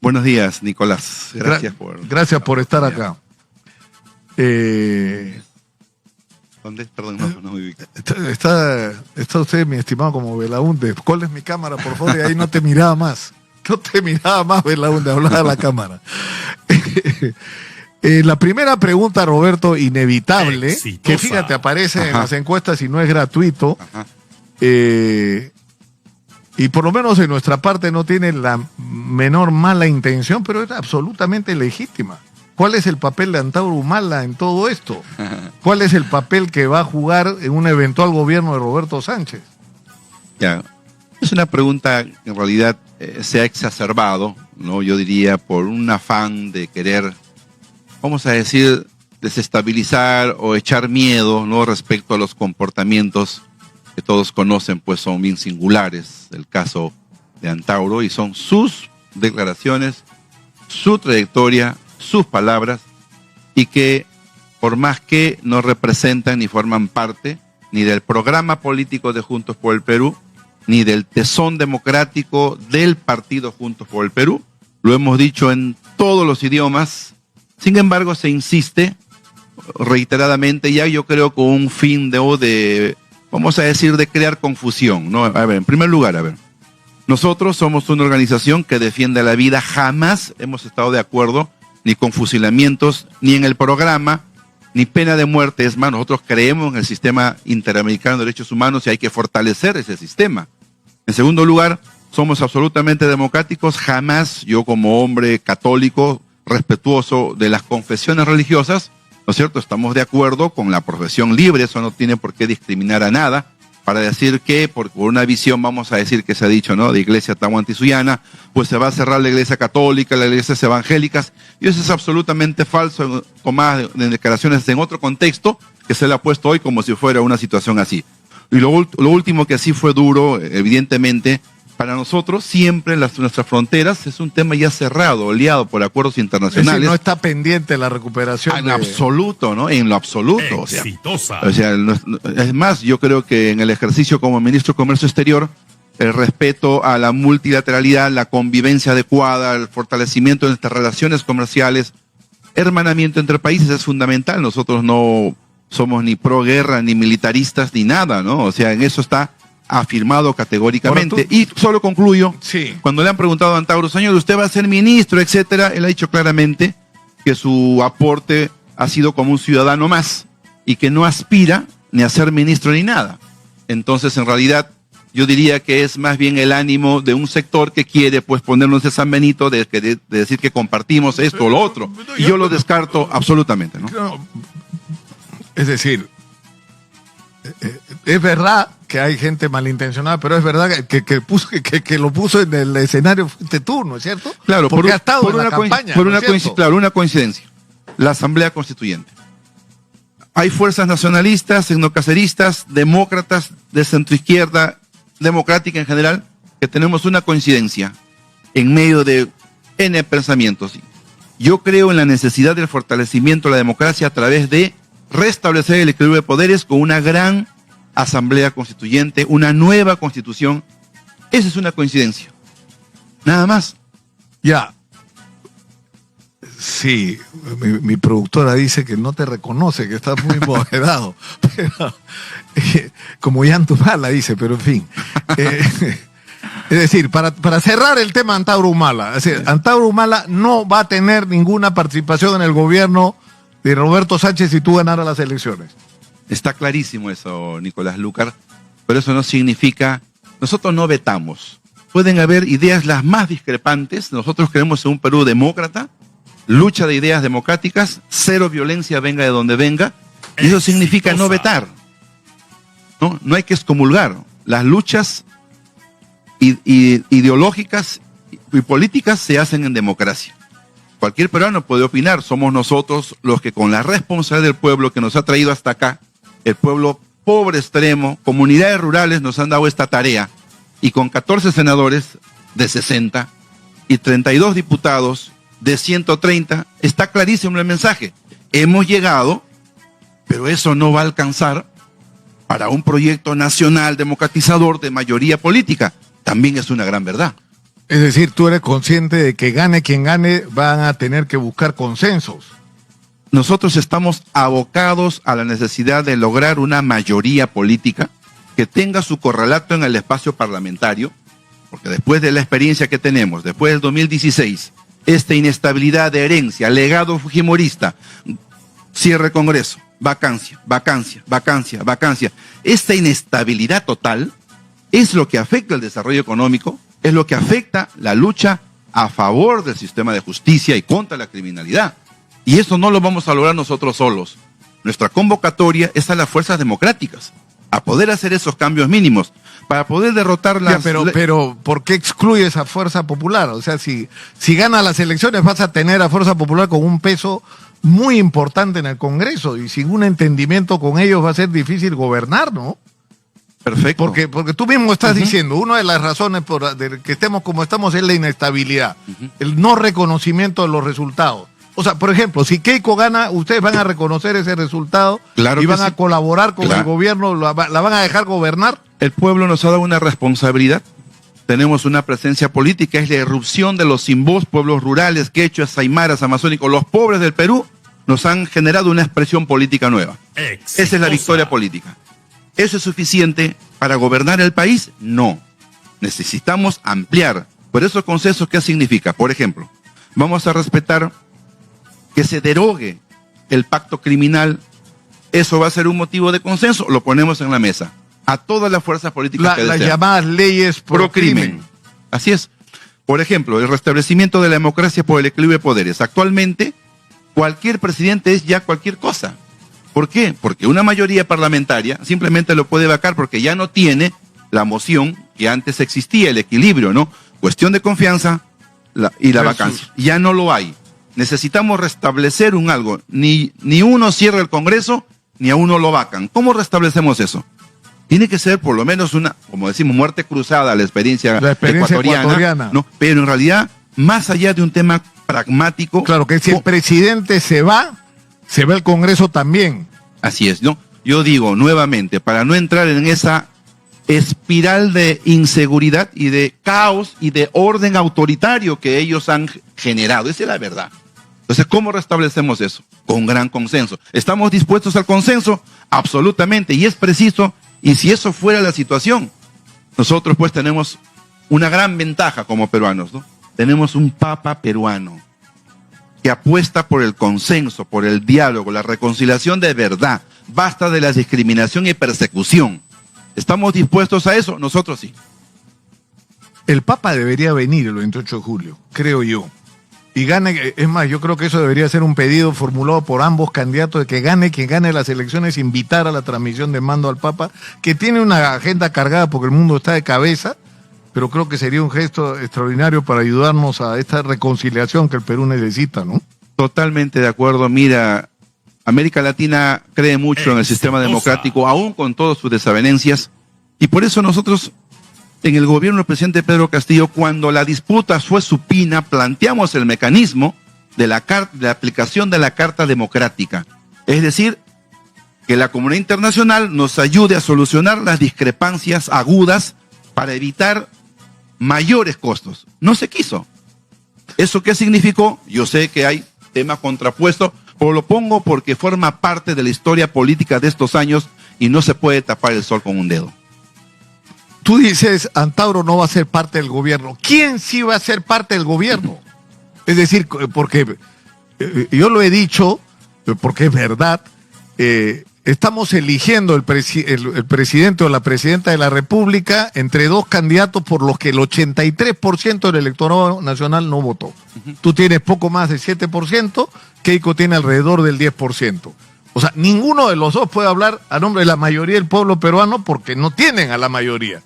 Buenos días, Nicolás. Gracias por estar acá. ¿Dónde? Perdón, no me ubico. Está usted, mi estimado, como Belaúnde. ¿Cuál es mi cámara, por favor? Y ahí no te miraba más. No te miraba más, Belaúnde, hablaba a la cámara. La primera pregunta, Roberto, inevitable, exitosa, que fíjate, aparece en las encuestas y no es gratuito. Y por lo menos en nuestra parte no tiene la menor mala intención, pero es absolutamente legítima. ¿Cuál es el papel de Antauro Humala en todo esto? ¿Cuál es el papel que va a jugar en un eventual gobierno de Roberto Sánchez? Ya, es una pregunta que en realidad se ha exacerbado, ¿no? Yo diría por un afán de querer, vamos a decir, desestabilizar o echar miedo, ¿no? Respecto a los comportamientos que todos conocen, pues son bien singulares, el caso de Antauro, y son sus declaraciones, su trayectoria, sus palabras, y que por más que no representan ni forman parte ni del programa político de Juntos por el Perú, ni del tesón democrático del partido Juntos por el Perú, lo hemos dicho en todos los idiomas. Sin embargo, se insiste reiteradamente, ya yo creo con un fin de vamos a decir, de crear confusión, ¿no? A ver, en primer lugar, nosotros somos una organización que defiende la vida. Jamás hemos estado de acuerdo ni con fusilamientos, ni en el programa, ni pena de muerte. Es más, nosotros creemos en el sistema interamericano de derechos humanos y hay que fortalecer ese sistema. En segundo lugar, somos absolutamente democráticos. Jamás yo, como hombre católico, respetuoso de las confesiones religiosas, ¿no es cierto?, estamos de acuerdo con la profesión libre. Eso no tiene por qué discriminar a nada, para decir que, por una visión, vamos a decir que se ha dicho, ¿no?, de iglesia tahuantinsuya, pues se va a cerrar la iglesia católica, las iglesias evangélicas, y eso es absolutamente falso, tomadas de declaraciones en otro contexto, que se le ha puesto hoy como si fuera una situación así. Y lo último que sí fue duro, evidentemente, para nosotros siempre nuestras fronteras es un tema ya cerrado, oleado por acuerdos internacionales. Es decir, no está pendiente la recuperación. En absoluto, ¿no? En lo absoluto. Exitosa. O sea, es más, yo creo que en el ejercicio como ministro de Comercio Exterior, el respeto a la multilateralidad, la convivencia adecuada, el fortalecimiento de nuestras relaciones comerciales, hermanamiento entre países es fundamental. Nosotros no somos ni pro guerra, ni militaristas, ni nada, ¿no? O sea, en eso está afirmado categóricamente. Y solo concluyo, cuando le han preguntado a Antauro, señor, usted va a ser ministro, etcétera, él ha dicho claramente que su aporte ha sido como un ciudadano más y que no aspira ni a ser ministro ni nada. Entonces, en realidad, yo diría que es más bien el ánimo de un sector que quiere, pues, ponernos ese San Benito de decir que compartimos esto o lo otro. Y yo lo descarto absolutamente, ¿no? Es decir, es verdad que hay gente malintencionada, pero es verdad que lo puso en el escenario fuiste tú, ¿no es cierto? Claro, porque ha estado en la campaña. Claro, una coincidencia. La Asamblea Constituyente. Hay fuerzas nacionalistas, etnocaceristas, demócratas, de centroizquierda, democrática en general, que tenemos una coincidencia en medio de N pensamientos. Yo creo en la necesidad del fortalecimiento de la democracia a través de restablecer el equilibrio de poderes con una gran asamblea constituyente, una nueva constitución. Esa es una coincidencia. Nada más. Ya. Sí, mi productora dice que no te reconoce, que estás muy moderado. Pero, como Yantu Humala dice, pero en fin. Es decir, para cerrar el tema Antauro Humala, es decir, Antauro Humala no va a tener ninguna participación en el gobierno de Roberto Sánchez si tú ganaras las elecciones. Está clarísimo eso, Nicolás Lucar, pero eso no significa, nosotros no vetamos. Pueden haber ideas las más discrepantes. Nosotros creemos en un Perú demócrata, lucha de ideas democráticas, cero violencia venga de donde venga, y eso significa no vetar. No hay que excomulgar. Las luchas ideológicas y políticas se hacen en democracia. Cualquier peruano puede opinar. Somos nosotros los que, con la responsabilidad del pueblo que nos ha traído hasta acá, el pueblo pobre extremo, comunidades rurales nos han dado esta tarea, y con 14 senadores de 60 y 32 diputados de 130, está clarísimo el mensaje. Hemos llegado, pero eso no va a alcanzar para un proyecto nacional democratizador de mayoría política. También es una gran verdad. Es decir, tú eres consciente de que gane quien gane, van a tener que buscar consensos. Nosotros estamos abocados a la necesidad de lograr una mayoría política que tenga su correlato en el espacio parlamentario, porque después de la experiencia que tenemos, después del 2016, esta inestabilidad de herencia, legado fujimorista, cierre Congreso, vacancia, vacancia, vacancia, vacancia, esta inestabilidad total es lo que afecta el desarrollo económico, es lo que afecta la lucha a favor del sistema de justicia y contra la criminalidad. Y eso no lo vamos a lograr nosotros solos. Nuestra convocatoria es a las fuerzas democráticas, a poder hacer esos cambios mínimos, para poder derrotar las... Pero, ¿por qué excluye esa fuerza popular? O sea, si gana las elecciones vas a tener a fuerza popular con un peso muy importante en el Congreso y sin un entendimiento con ellos va a ser difícil gobernar, ¿no? Perfecto. Porque tú mismo estás diciendo, una de las razones de que estemos como estamos es la inestabilidad, el no reconocimiento de los resultados. O sea, por ejemplo, si Keiko gana, ustedes van a reconocer ese resultado y van a colaborar con el gobierno, la van a dejar gobernar. El pueblo nos ha dado una responsabilidad. Tenemos una presencia política, es la irrupción de los sin voz, pueblos rurales, quechuas, aymaras, amazónicos, los pobres del Perú, nos han generado una expresión política nueva. Exitosa. Esa es la victoria política. ¿Eso es suficiente para gobernar el país? No. Necesitamos ampliar. Por esos consensos, ¿qué significa? Por ejemplo, vamos a respetar que se derogue el pacto criminal. ¿Eso va a ser un motivo de consenso? Lo ponemos en la mesa. A todas las fuerzas políticas las llamadas leyes pro crimen. Así es. Por ejemplo, el restablecimiento de la democracia por el equilibrio de poderes. Actualmente, cualquier presidente es ya cualquier cosa. ¿Por qué? Porque una mayoría parlamentaria simplemente lo puede vacar porque ya no tiene la moción que antes existía, el equilibrio, ¿no? Cuestión de confianza y la vacancia. Ya no lo hay. Necesitamos restablecer un algo. Ni uno cierra el Congreso, ni a uno lo vacan. ¿Cómo restablecemos eso? Tiene que ser por lo menos una, como decimos, muerte cruzada a la experiencia ecuatoriana. No, pero en realidad, más allá de un tema pragmático. Claro, que si el presidente se va el Congreso también. Así es, ¿no? Yo digo nuevamente, para no entrar en esa espiral de inseguridad y de caos y de orden autoritario que ellos han generado. Esa es la verdad. Entonces, ¿cómo restablecemos eso? Con gran consenso. ¿Estamos dispuestos al consenso? Absolutamente. Y es preciso, y si eso fuera la situación, nosotros pues tenemos una gran ventaja como peruanos, ¿no? Tenemos un papa peruano que apuesta por el consenso, por el diálogo, la reconciliación de verdad. Basta de la discriminación y persecución. ¿Estamos dispuestos a eso? Nosotros sí. El Papa debería venir el 28 de julio, creo yo. Y gane, es más, yo creo que eso debería ser un pedido formulado por ambos candidatos de que gane quien gane las elecciones, invitar a la transmisión de mando al Papa, que tiene una agenda cargada porque el mundo está de cabeza, pero creo que sería un gesto extraordinario para ayudarnos a esta reconciliación que el Perú necesita, ¿no? Totalmente de acuerdo. Mira, América Latina cree mucho en el sistema democrático, aún con todas sus desavenencias, y por eso nosotros, en el gobierno del presidente Pedro Castillo, cuando la disputa fue supina, planteamos el mecanismo de la aplicación de la Carta Democrática. Es decir, que la comunidad internacional nos ayude a solucionar las discrepancias agudas para evitar mayores costos. No se quiso. ¿Eso qué significó? Yo sé que hay temas contrapuestos, pero lo pongo porque forma parte de la historia política de estos años y no se puede tapar el sol con un dedo. Tú dices, Antauro no va a ser parte del gobierno. ¿Quién sí va a ser parte del gobierno? Es decir, porque yo lo he dicho, porque es verdad, estamos eligiendo el presidente o la presidenta de la República entre dos candidatos por los que el 83% del electorado nacional no votó. Tú tienes poco más del 7%, Keiko tiene alrededor del 10%. O sea, ninguno de los dos puede hablar a nombre de la mayoría del pueblo peruano porque no tienen a la mayoría.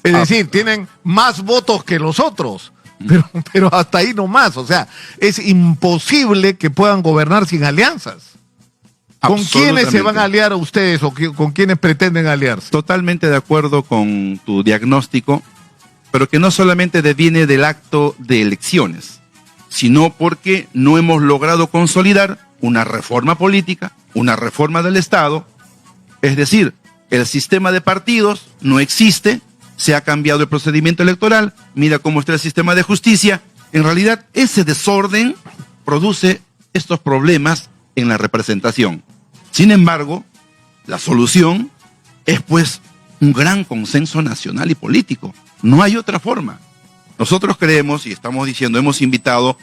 Es decir, tienen más votos que los otros, pero hasta ahí no más. O sea, es imposible que puedan gobernar sin alianzas. ¿Con quiénes se van a aliar a ustedes o con quiénes pretenden aliarse? Totalmente de acuerdo con tu diagnóstico, pero que no solamente deviene del acto de elecciones, sino porque no hemos logrado consolidar una reforma política, una reforma del Estado. Es decir, el sistema de partidos no existe se ha cambiado el procedimiento electoral, mira cómo está el sistema de justicia. En realidad, ese desorden produce estos problemas en la representación. Sin embargo, la solución es pues un gran consenso nacional y político. No hay otra forma. Nosotros creemos y estamos diciendo, hemos invitado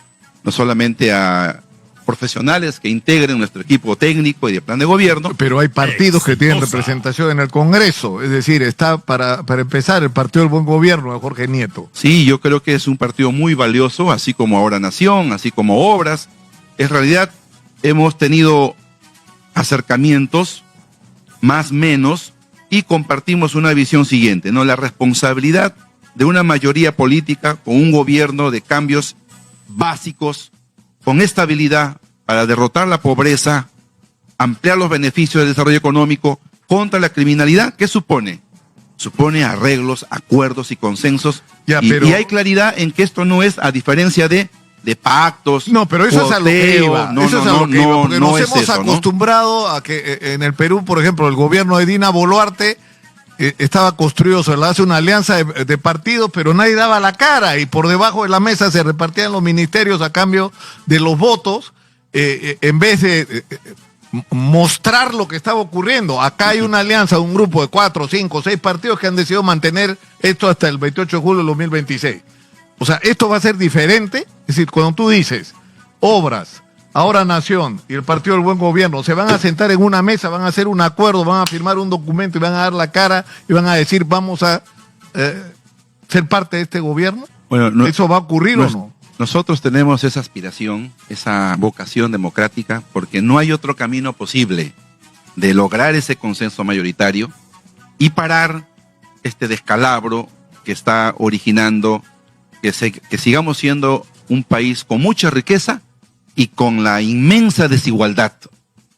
no solamente a profesionales que integren nuestro equipo técnico y de plan de gobierno. Pero hay partidos que tienen representación en el Congreso, es decir, está para empezar el Partido del Buen Gobierno de Jorge Nieto. Sí, yo creo que es un partido muy valioso, así como Ahora Nación, así como Obras. En realidad hemos tenido acercamientos, más menos, y compartimos una visión siguiente, ¿no? La responsabilidad de una mayoría política con un gobierno de cambios básicos, con estabilidad para derrotar la pobreza, ampliar los beneficios del desarrollo económico contra la criminalidad. ¿Qué supone? Supone arreglos, acuerdos y consensos. Y hay claridad en que esto no es a diferencia de pactos. No, pero eso es a lo que iba. No, eso es a lo que iba, porque nos hemos acostumbrado a que en el Perú, por ejemplo, el gobierno de Dina Boluarte estaba construido sobre la base de una alianza de partidos, pero nadie daba la cara y por debajo de la mesa se repartían los ministerios a cambio de los votos, en vez de mostrar lo que estaba ocurriendo. Acá hay una alianza de un grupo de 4, 5, 6 partidos que han decidido mantener esto hasta el 28 de julio del 2026. O sea, esto va a ser diferente. Es decir, cuando tú dices Obras, Ahora Nación y el Partido del Buen Gobierno se van a sentar en una mesa, van a hacer un acuerdo, van a firmar un documento y van a dar la cara y van a decir vamos a ser parte de este gobierno. Bueno, ¿eso va a ocurrir o no? Nosotros tenemos esa aspiración, esa vocación democrática, porque no hay otro camino posible de lograr ese consenso mayoritario y parar este descalabro que está originando que sigamos siendo un país con mucha riqueza y con la inmensa desigualdad.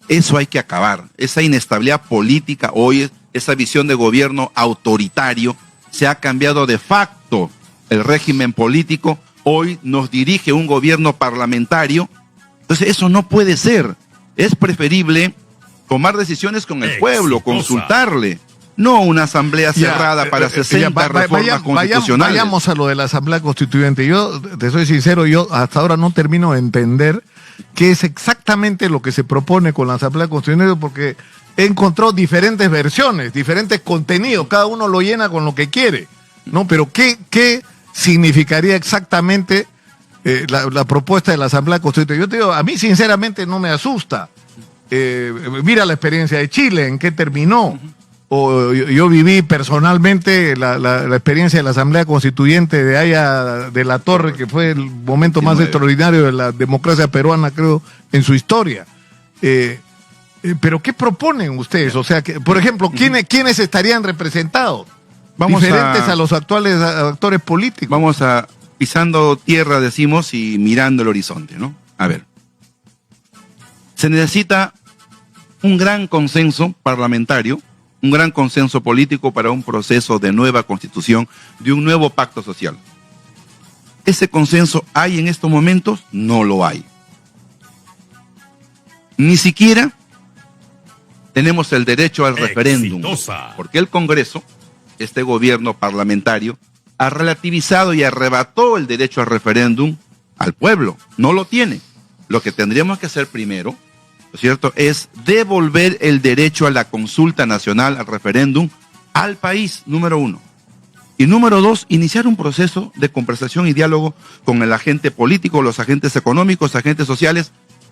Eso hay que acabar. Esa inestabilidad política hoy, esa visión de gobierno autoritario, se ha cambiado de facto el régimen político. Hoy nos dirige un gobierno parlamentario. Entonces eso no puede ser. Es preferible tomar decisiones con el pueblo, consultarle. No una asamblea cerrada para 60 reformas constitucionales. Vayamos a lo de la asamblea constituyente. Yo, te soy sincero, yo hasta ahora no termino de entender qué es exactamente lo que se propone con la asamblea constituyente, porque he encontrado diferentes versiones, diferentes contenidos, cada uno lo llena con lo que quiere, ¿no? Pero ¿qué significaría exactamente la propuesta de la asamblea constituyente? Yo te digo, a mí sinceramente no me asusta. Mira la experiencia de Chile, en qué terminó. Yo viví personalmente la experiencia de la Asamblea Constituyente de Haya de la Torre, que fue el momento más extraordinario de la democracia peruana, creo, en su historia. Pero ¿qué proponen ustedes? O sea, que, por ejemplo, ¿quiénes estarían representados? Diferentes a los actuales actores políticos. Vamos a pisando tierra, decimos, y mirando el horizonte, ¿no? A ver. Se necesita un gran consenso parlamentario, un gran consenso político para un proceso de nueva constitución, de un nuevo pacto social. ¿Ese consenso hay en estos momentos? No lo hay. Ni siquiera tenemos el derecho al referéndum, porque el Congreso, este gobierno parlamentario, ha relativizado y arrebató el derecho al referéndum al pueblo. No lo tiene. Lo que tendríamos que hacer primero, ¿no es cierto?, es devolver el derecho a la consulta nacional, al referéndum, al país, número uno. Y número dos, iniciar un proceso de conversación y diálogo con el agente político, los agentes económicos, agentes sociales,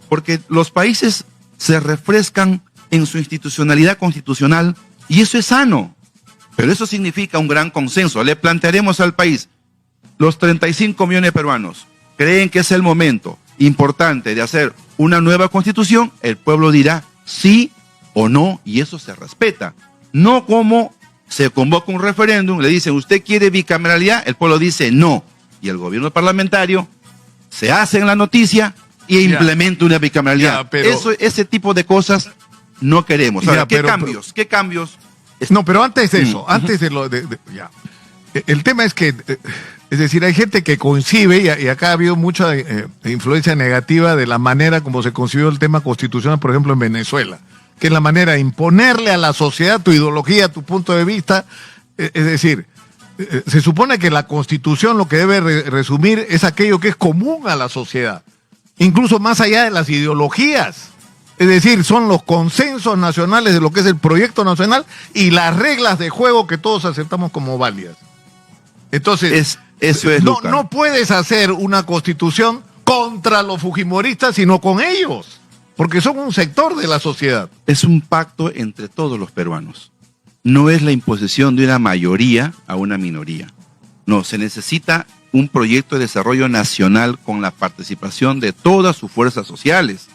porque los países se refrescan en su institucionalidad constitucional y eso es sano. Pero eso significa un gran consenso. Le plantearemos al país, los 35 millones de peruanos creen que es el momento importante de hacer una nueva constitución, el pueblo dirá sí o no y eso se respeta. No como se convoca un referéndum, le dicen ¿usted quiere bicameralidad? El pueblo dice no. Y el gobierno parlamentario se hace en la noticia y implementa una bicameralidad. Ese tipo de cosas no queremos. Ahora, ¿qué cambios? No, pero antes de eso, antes de lo el tema es que, es decir, hay gente que concibe, y acá ha habido mucha influencia negativa de la manera como se concibió el tema constitucional, por ejemplo, en Venezuela, que es la manera de imponerle a la sociedad tu ideología, tu punto de vista, es decir, se supone que la Constitución lo que debe resumir es aquello que es común a la sociedad, incluso más allá de las ideologías. Es decir, son los consensos nacionales de lo que es el proyecto nacional y las reglas de juego que todos aceptamos como válidas. Entonces, no puedes hacer una constitución contra los fujimoristas, sino con ellos, porque son un sector de la sociedad. Es un pacto entre todos los peruanos. No es la imposición de una mayoría a una minoría. No, se necesita un proyecto de desarrollo nacional con la participación de todas sus fuerzas sociales,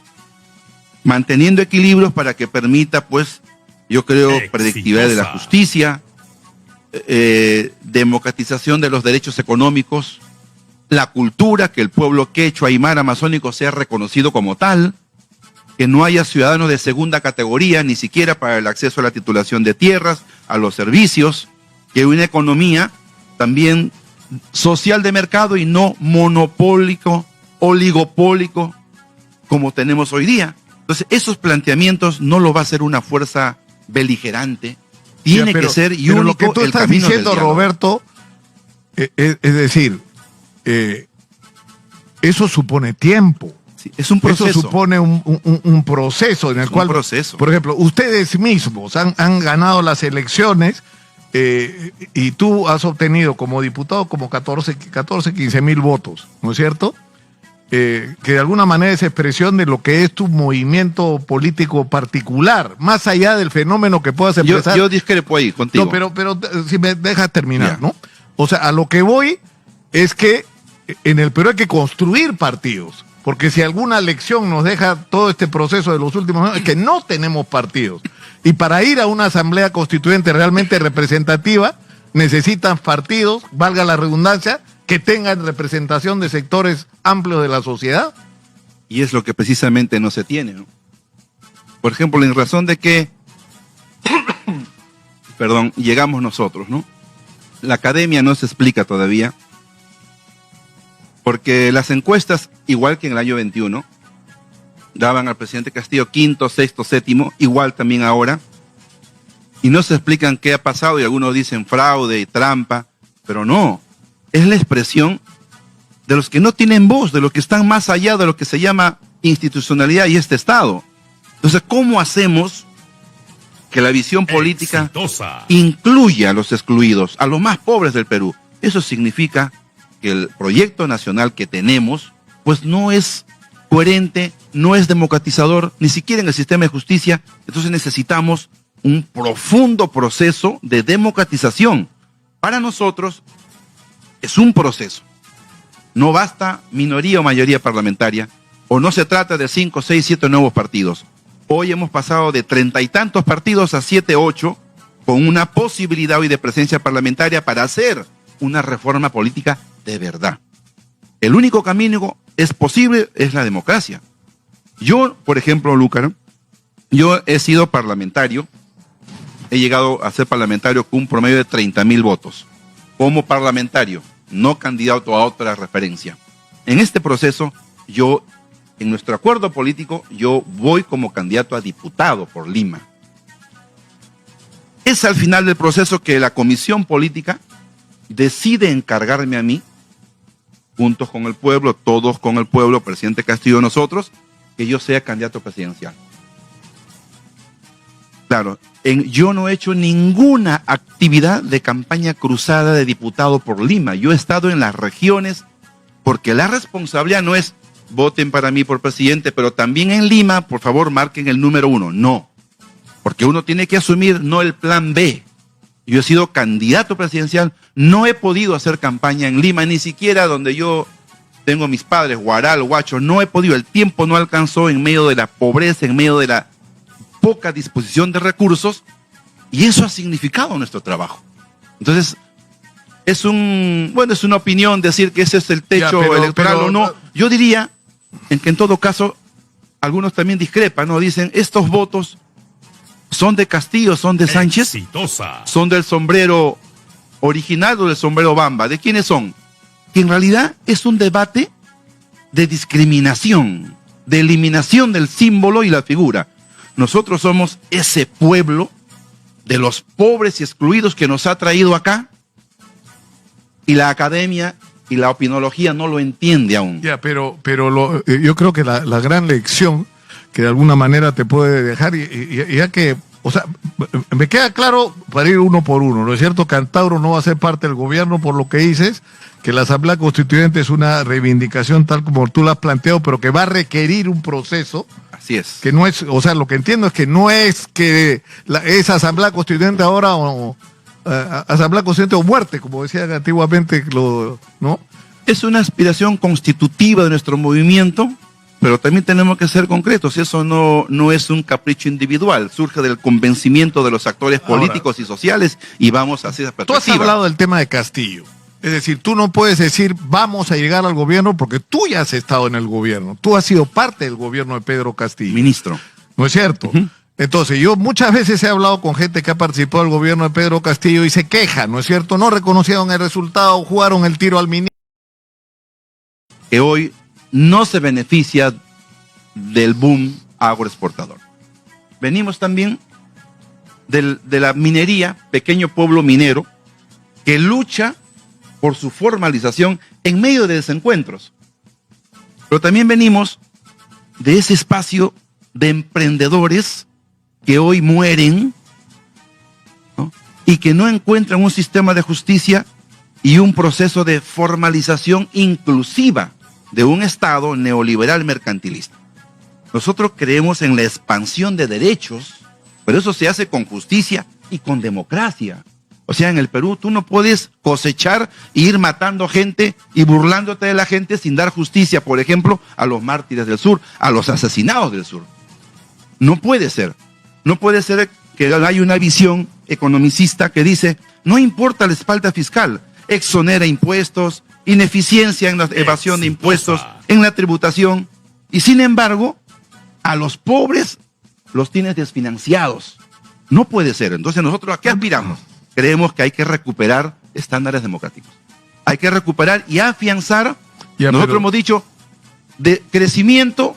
manteniendo equilibrios para que permita, pues, yo creo, predictividad de la justicia, democratización de los derechos económicos, la cultura, que el pueblo quechua, aymara, amazónico sea reconocido como tal, que no haya ciudadanos de segunda categoría, ni siquiera para el acceso a la titulación de tierras, a los servicios, que haya una economía también social de mercado y no monopólico, oligopólico, como tenemos hoy día. Entonces, esos planteamientos no lo va a hacer una fuerza beligerante, tiene que ser y único lo que tú estás diciendo, Roberto, es decir, eso supone tiempo. Sí, es un proceso. Eso supone un proceso en el cual, por ejemplo, ustedes mismos han ganado las elecciones y tú has obtenido como diputado como 15 mil votos, ¿no es cierto? Que de alguna manera es expresión de lo que es tu movimiento político particular, más allá del fenómeno que puedas expresar. Yo discrepo ahí contigo. No, pero si me dejas terminar, ¿no? O sea, a lo que voy es que en el Perú hay que construir partidos, porque si alguna lección nos deja todo este proceso de los últimos años, es que no tenemos partidos. Y para ir a una asamblea constituyente realmente representativa, necesitan partidos, valga la redundancia, que tengan representación de sectores amplios de la sociedad. Y es lo que precisamente no se tiene, ¿no? Por ejemplo, en razón de que, perdón, llegamos nosotros, ¿no? La academia no se explica todavía, porque las encuestas, igual que en el año 21, daban al presidente Castillo quinto, sexto, séptimo, igual también ahora, y no se explican qué ha pasado, y algunos dicen fraude y trampa, pero no. Es la expresión de los que no tienen voz, de los que están más allá de lo que se llama institucionalidad y este Estado. Entonces, ¿cómo hacemos que la visión política incluya a los excluidos, a los más pobres del Perú? Eso significa que el proyecto nacional que tenemos, pues no es coherente, no es democratizador, ni siquiera en el sistema de justicia. Entonces necesitamos un profundo proceso de democratización. Para nosotros, es un proceso. No basta minoría o mayoría parlamentaria, o no se trata de 5, 6, 7 nuevos partidos. Hoy hemos pasado de 30 y tantos partidos a 7, 8, con una posibilidad hoy de presencia parlamentaria para hacer una reforma política de verdad. El único camino es posible es la democracia. Yo, por ejemplo, Lúcar, yo he sido parlamentario, he llegado a ser parlamentario con un promedio de 30.000 votos. Como parlamentario, no candidato a otra referencia. En este proceso, en nuestro acuerdo político, yo voy como candidato a diputado por Lima. Es al final del proceso que la comisión política decide encargarme a mí, juntos con el pueblo, todos con el pueblo, presidente Castillo, nosotros, que yo sea candidato presidencial. Claro, yo no he hecho ninguna actividad de campaña cruzada de diputado por Lima. Yo he estado en las regiones porque la responsabilidad no es voten para mí por presidente, pero también en Lima, por favor, marquen el número 1. No, porque uno tiene que asumir no el plan B. Yo he sido candidato presidencial, no he podido hacer campaña en Lima, ni siquiera donde yo tengo mis padres, Huaral, Huacho, no he podido, el tiempo no alcanzó en medio de la pobreza, en medio de la poca disposición de recursos, y eso ha significado nuestro trabajo. Entonces, es una opinión decir que ese es el techo electoral o no. Yo diría que en todo caso, algunos también discrepan, ¿no? Dicen, estos votos son de Castillo, son de Sánchez, son del sombrero original o del sombrero Bamba. ¿De quiénes son? Que en realidad es un debate de discriminación, de eliminación del símbolo y la figura. Nosotros somos ese pueblo de los pobres y excluidos que nos ha traído acá Y la academia y la opinología no lo entiende aún. Ya, pero yo creo que la gran lección que de alguna manera te puede dejar, ya que, o sea, me queda claro para ir uno por uno, ¿no es cierto? Cantauro no va a ser parte del gobierno por lo que dices, que la Asamblea Constituyente es una reivindicación tal como tú la has planteado, pero que va a requerir un proceso. Así es. Que no es, o sea, lo que entiendo es que no es que esa Asamblea Constituyente ahora Asamblea Constituyente o muerte, como decían antiguamente, ¿no? Es una aspiración constitutiva de nuestro movimiento, pero también tenemos que ser concretos. Eso no es un capricho individual, surge del convencimiento de los actores políticos y sociales y vamos hacia esa perspectiva. Tú has hablado del tema de Castillo. Es decir, tú no puedes decir vamos a llegar al gobierno porque tú ya has estado en el gobierno. Tú has sido parte del gobierno de Pedro Castillo. Ministro. ¿No es cierto? Uh-huh. Entonces, yo muchas veces he hablado con gente que ha participado del gobierno de Pedro Castillo y se queja, ¿no es cierto? No reconocieron el resultado, jugaron el tiro al ministro. Que hoy no se beneficia del boom agroexportador. Venimos también de la minería, pequeño pueblo minero, que lucha por su formalización en medio de desencuentros. Pero también venimos de ese espacio de emprendedores que hoy mueren, ¿no? Y que no encuentran un sistema de justicia y un proceso de formalización inclusiva de un Estado neoliberal mercantilista. Nosotros creemos en la expansión de derechos, pero eso se hace con justicia y con democracia. O sea, en el Perú tú no puedes cosechar e ir matando gente y burlándote de la gente sin dar justicia, por ejemplo, a los mártires del sur, a los asesinados del sur. No puede ser. No puede ser que haya una visión economicista que dice, no importa la espalda fiscal, exonera impuestos, ineficiencia en la evasión de impuestos, en la tributación, y sin embargo, a los pobres los tienes desfinanciados. No puede ser. Entonces, ¿nosotros a qué aspiramos? Creemos que hay que recuperar estándares democráticos. Hay que recuperar y afianzar. Nosotros hemos dicho, de crecimiento,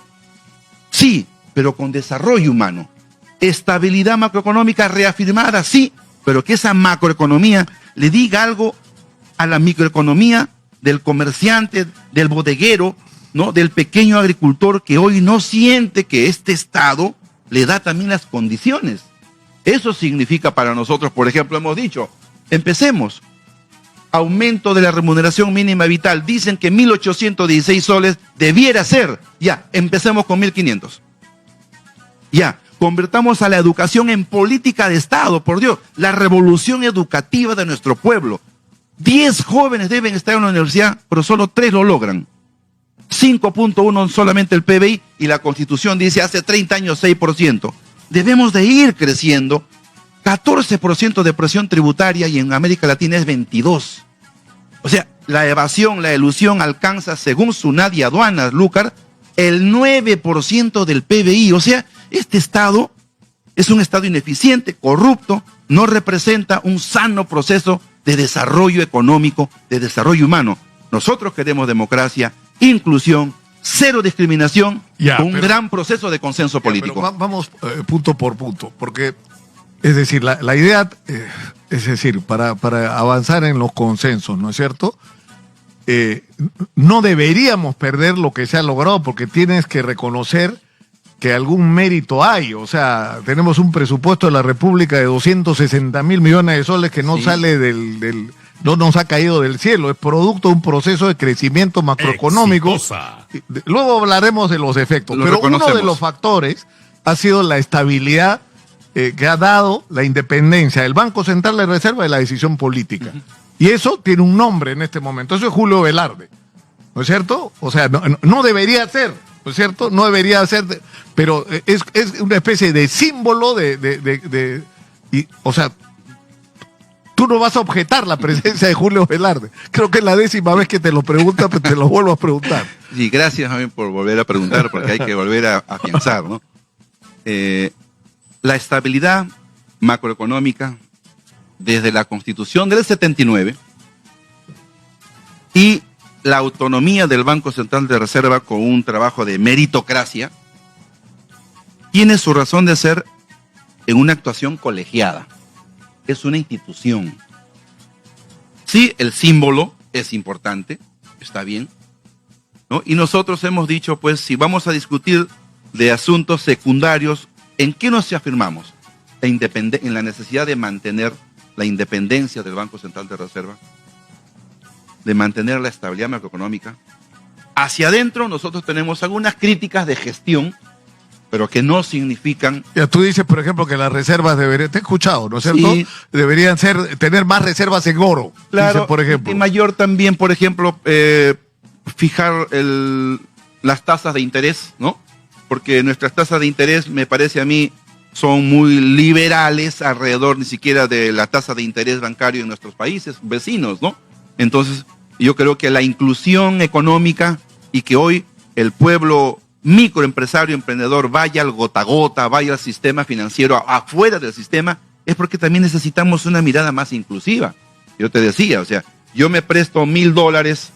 sí, pero con desarrollo humano. Estabilidad macroeconómica reafirmada, sí, pero que esa macroeconomía le diga algo a la microeconomía del comerciante, del bodeguero, ¿no? Del pequeño agricultor que hoy no siente que este Estado le da también las condiciones. Eso significa para nosotros, por ejemplo, hemos dicho, empecemos. Aumento de la remuneración mínima vital. Dicen que 1.816 soles debiera ser. Ya, empecemos con 1.500. Ya, convertamos a la educación en política de Estado, por Dios. La revolución educativa de nuestro pueblo. 10 jóvenes deben estar en la universidad, pero solo 3 lo logran. 5.1 solamente el PBI y la Constitución dice hace 30 años 6%. Debemos de ir creciendo. 14% de presión tributaria y en América Latina es 22%. O sea, la evasión, la elusión alcanza, según SUNAT y aduanas, Lúcar, el 9% del PBI. O sea, este Estado es un Estado ineficiente, corrupto, no representa un sano proceso de desarrollo económico, de desarrollo humano. Nosotros queremos democracia, inclusión, cero discriminación, con un gran proceso de consenso político. Vamos punto por punto, porque, es decir, la idea, es decir, para avanzar en los consensos, ¿no es cierto? No deberíamos perder lo que se ha logrado, porque tienes que reconocer que algún mérito hay. O sea, tenemos un presupuesto de la República de 260.000 millones de soles que no sale no nos ha caído del cielo, es producto de un proceso de crecimiento macroeconómico. Exitosa. Luego hablaremos de los efectos, pero uno de los factores ha sido la estabilidad que ha dado la independencia del Banco Central de Reserva de la decisión política. Y eso tiene un nombre en este momento, eso es Julio Velarde, ¿no es cierto? O sea, no debería ser, ¿no es cierto? No debería ser, pero es una especie de símbolo o sea, tú no vas a objetar la presencia de Julio Velarde. Creo que es la 10ª vez que te lo pregunta, pero te lo vuelvo a preguntar. Sí, gracias también por volver a preguntar, porque hay que volver a pensar, ¿no? La estabilidad macroeconómica desde la Constitución del 79 y la autonomía del Banco Central de Reserva con un trabajo de meritocracia tiene su razón de ser en una actuación colegiada. Es una institución. Sí, el símbolo es importante, está bien, ¿no? Y nosotros hemos dicho, pues, si vamos a discutir de asuntos secundarios, ¿en qué nos afirmamos? En la necesidad de mantener la independencia del Banco Central de Reserva, de mantener la estabilidad macroeconómica. Hacia adentro nosotros tenemos algunas críticas de gestión, pero que no significan... Ya tú dices, por ejemplo, que las reservas deberían, te he escuchado, ¿no es cierto? Sí. Deberían tener más reservas en oro, Claro, dice, por ejemplo. y mayor también, por ejemplo, fijar las tasas de interés, ¿no? Porque nuestras tasas de interés, me parece a mí, son muy liberales alrededor ni siquiera de la tasa de interés bancario en nuestros países vecinos, ¿no? Entonces, yo creo que la inclusión económica y que hoy el pueblo microempresario, emprendedor, vaya al gota a gota, vaya al sistema financiero, afuera del sistema, es porque también necesitamos una mirada más inclusiva. Yo te decía, o sea, yo me presto $1,000,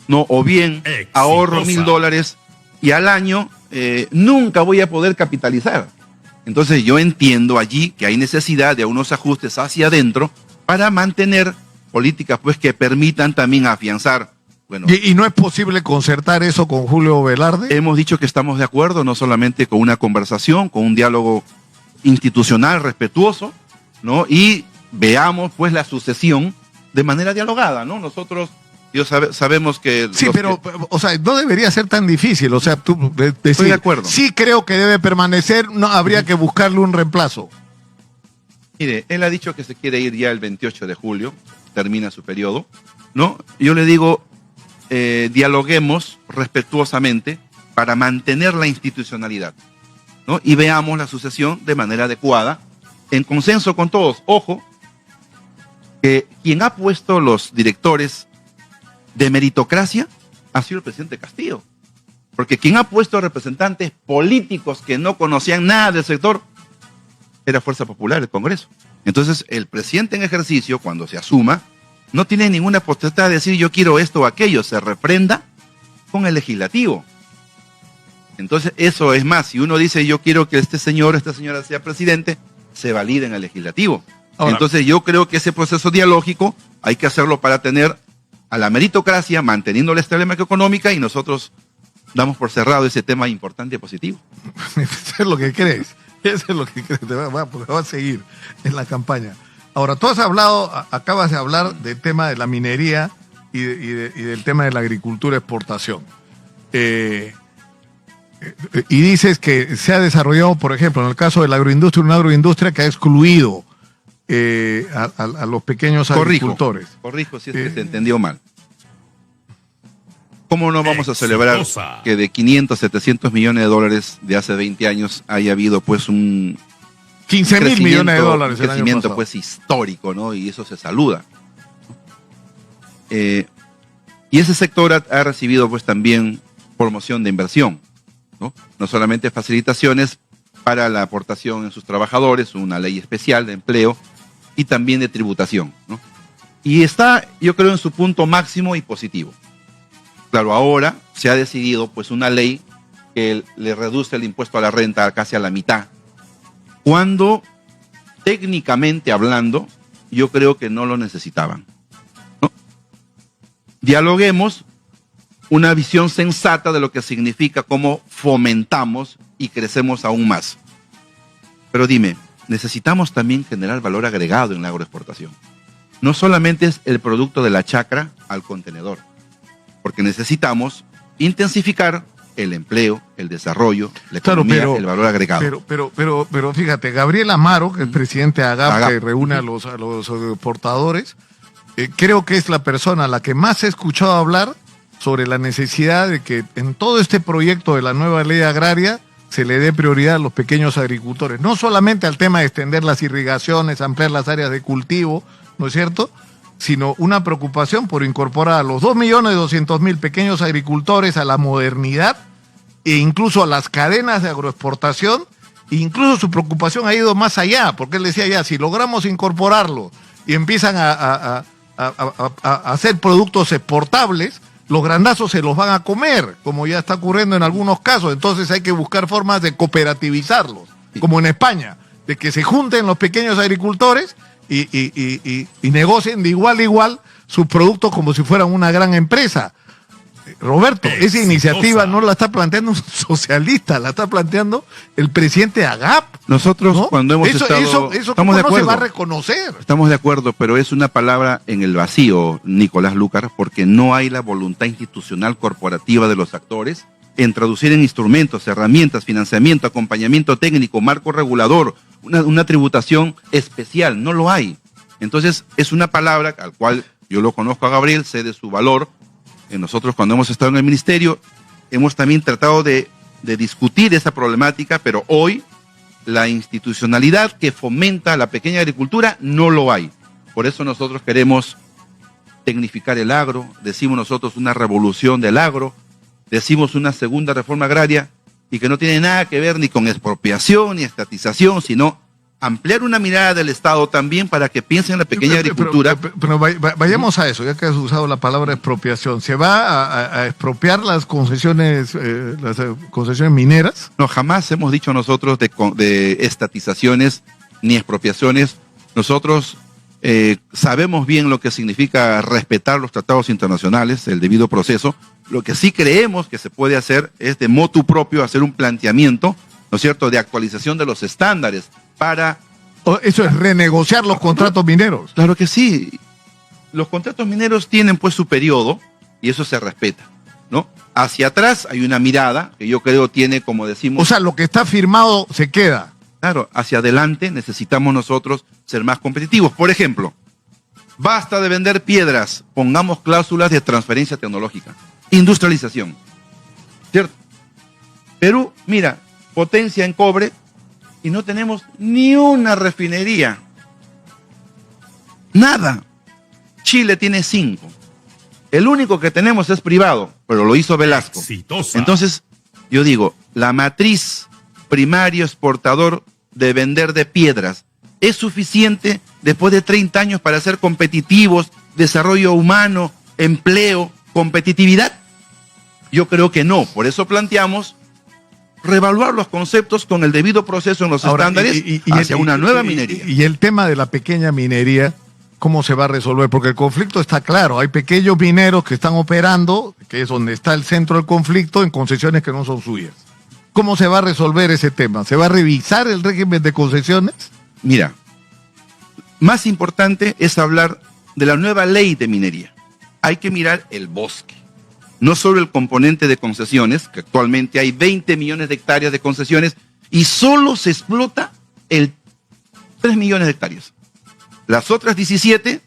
¿no? O bien ahorro $1,000 y al año nunca voy a poder capitalizar. Entonces yo entiendo allí que hay necesidad de unos ajustes hacia adentro para mantener políticas pues que permitan también afianzar. Bueno, ¿Y no es posible concertar eso con Julio Velarde? hemos dicho que estamos de acuerdo, no solamente con una conversación, con un diálogo institucional respetuoso, ¿no? Y veamos pues la sucesión de manera dialogada, ¿no? Nosotros sabemos que... Sí, pero, o sea, no debería ser tan difícil, o sea, tú decir, Estoy de acuerdo. Sí creo que debe permanecer, no habría que buscarle un reemplazo. Mire, él ha dicho que se quiere ir ya el 28 de julio, termina su periodo, ¿no? Yo le digo, dialoguemos respetuosamente para mantener la institucionalidad, ¿no? Y veamos la sucesión de manera adecuada, en consenso con todos. Ojo, que quien ha puesto los directores de meritocracia ha sido el presidente Castillo. Porque quien ha puesto representantes políticos que no conocían nada del sector era Fuerza Popular, el Congreso. Entonces, el presidente en ejercicio, cuando se asuma, no tiene ninguna potestad de decir yo quiero esto o aquello, se refrenda con el legislativo. Entonces, eso es más, si uno dice yo quiero que este señor, esta señora sea presidente, se valida en el legislativo. Ahora, entonces, yo creo que ese proceso dialógico hay que hacerlo para tener a la meritocracia, manteniendo la estabilidad macroeconómica, y nosotros damos por cerrado ese tema importante y positivo. Eso es lo que crees. Eso es lo que crees. Porque va a seguir en la campaña. Ahora, tú acabas de hablar del tema de la minería y del tema de la agricultura exportación. Y dices que se ha desarrollado, por ejemplo, en el caso de la agroindustria, una agroindustria que ha excluido a los pequeños agricultores. Corrijo si es que te entendió mal. ¿Cómo no vamos a celebrar que de 500, 700 millones de dólares de hace 20 años haya habido pues un 15.000 millones de dólares un crecimiento pues histórico, ¿no? Y eso se saluda. Y ese sector ha recibido pues también promoción de inversión, ¿no? No solamente facilitaciones para la aportación en sus trabajadores, una ley especial de empleo y también de tributación, ¿no? Y está, yo creo, en su punto máximo y positivo. Claro, ahora se ha decidido pues una ley que le reduce el impuesto a la renta casi a la mitad, cuando técnicamente hablando yo creo que no lo necesitaban, ¿no? Dialoguemos una visión sensata de lo que significa cómo fomentamos y crecemos aún más. Pero dime, necesitamos también generar valor agregado en la agroexportación. No solamente es el producto de la chacra al contenedor, porque necesitamos intensificar el empleo, el desarrollo, la economía, el valor agregado. Pero fíjate, Gabriel Amaro, que es presidente de AGAP, que reúne a los exportadores, creo que es la persona a la que más he escuchado hablar sobre la necesidad de que en todo este proyecto de la nueva ley agraria se le dé prioridad a los pequeños agricultores. No solamente al tema de extender las irrigaciones, ampliar las áreas de cultivo, ¿no es cierto?, sino una preocupación por incorporar a los 2.200.000 pequeños agricultores a la modernidad e incluso a las cadenas de agroexportación. E incluso su preocupación ha ido más allá, porque él decía ya, si logramos incorporarlo y empiezan a hacer productos exportables, los grandazos se los van a comer, como ya está ocurriendo en algunos casos. Entonces hay que buscar formas de cooperativizarlos, como en España, de que se junten los pequeños agricultores y negocien de igual a igual sus productos como si fueran una gran empresa. Roberto, esa iniciativa no la está planteando un socialista, la está planteando el presidente Agap. Nosotros, ¿no? cuando hemos estado... Eso estamos de acuerdo. No se va a reconocer. Estamos de acuerdo, pero es una palabra en el vacío, Nicolás Lúcar, porque no hay la voluntad institucional corporativa de los actores en traducir en instrumentos, herramientas, financiamiento, acompañamiento técnico, marco regulador, una tributación especial. No lo hay. Entonces, es una palabra al cual yo lo conozco a Gabriel, sé de su valor. Nosotros, cuando hemos estado en el ministerio, hemos también tratado de discutir esa problemática, pero hoy la institucionalidad que fomenta la pequeña agricultura no lo hay. Por eso nosotros queremos tecnificar el agro, decimos nosotros una revolución del agro, decimos una segunda reforma agraria y que no tiene nada que ver ni con expropiación ni estatización, sino ampliar una mirada del Estado también para que piensen en la pequeña agricultura. Pero vayamos a eso, ya que has usado la palabra expropiación. ¿Se va a expropiar las concesiones mineras? No, jamás hemos dicho nosotros de estatizaciones ni expropiaciones. Nosotros sabemos bien lo que significa respetar los tratados internacionales, el debido proceso. Lo que sí creemos que se puede hacer es de motu propio hacer un planteamiento, ¿no es cierto?, de actualización de los estándares para... Eso es renegociar los contratos mineros. Claro que sí. Los contratos mineros tienen pues su periodo y eso se respeta, ¿no? Hacia atrás hay una mirada que yo creo tiene, como decimos... O sea, lo que está firmado se queda. Claro, hacia adelante necesitamos nosotros ser más competitivos. Por ejemplo, basta de vender piedras, pongamos cláusulas de transferencia tecnológica, industrialización, ¿cierto? Perú, mira, potencia en cobre, y no tenemos ni una refinería. Nada. Chile tiene 5. El único que tenemos es privado, pero lo hizo Velasco. Exitosa. Entonces, yo digo, la matriz primario exportador de vender de piedras es suficiente después de 30 años para ser competitivos, desarrollo humano, empleo, competitividad. Yo creo que no. Por eso planteamos reevaluar los conceptos con el debido proceso en los estándares hacia una nueva minería. Y el tema de la pequeña minería, ¿cómo se va a resolver? Porque el conflicto está claro, hay pequeños mineros que están operando, que es donde está el centro del conflicto, en concesiones que no son suyas. ¿Cómo se va a resolver ese tema? ¿Se va a revisar el régimen de concesiones? Mira, más importante es hablar de la nueva ley de minería. Hay que mirar el bosque. No solo el componente de concesiones, que actualmente hay 20 millones de hectáreas de concesiones y solo se explota el 3 millones de hectáreas. Las otras 17,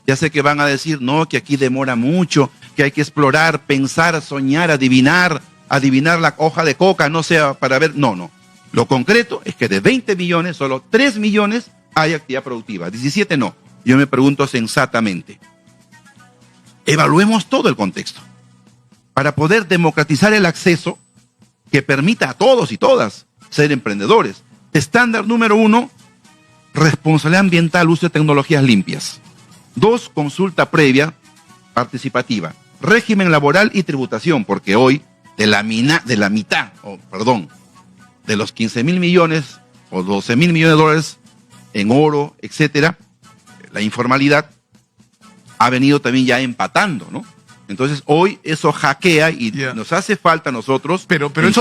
ya sé que van a decir, no, que aquí demora mucho, que hay que explorar, pensar, soñar, adivinar la hoja de coca, no sea para ver, no. Lo concreto es que de 20 millones, solo 3 millones hay actividad productiva, 17 no. Yo me pregunto sensatamente. Evaluemos todo el contexto para poder democratizar el acceso que permita a todos y todas ser emprendedores. Estándar número 1, responsabilidad ambiental, uso de tecnologías limpias. 2, consulta previa participativa. Régimen laboral y tributación, porque hoy de los 15,000 millones o 12,000 millones de dólares en oro, etcétera, la informalidad ha venido también ya empatando, ¿no? Entonces hoy eso hackea y nos hace falta a nosotros. Pero entonces,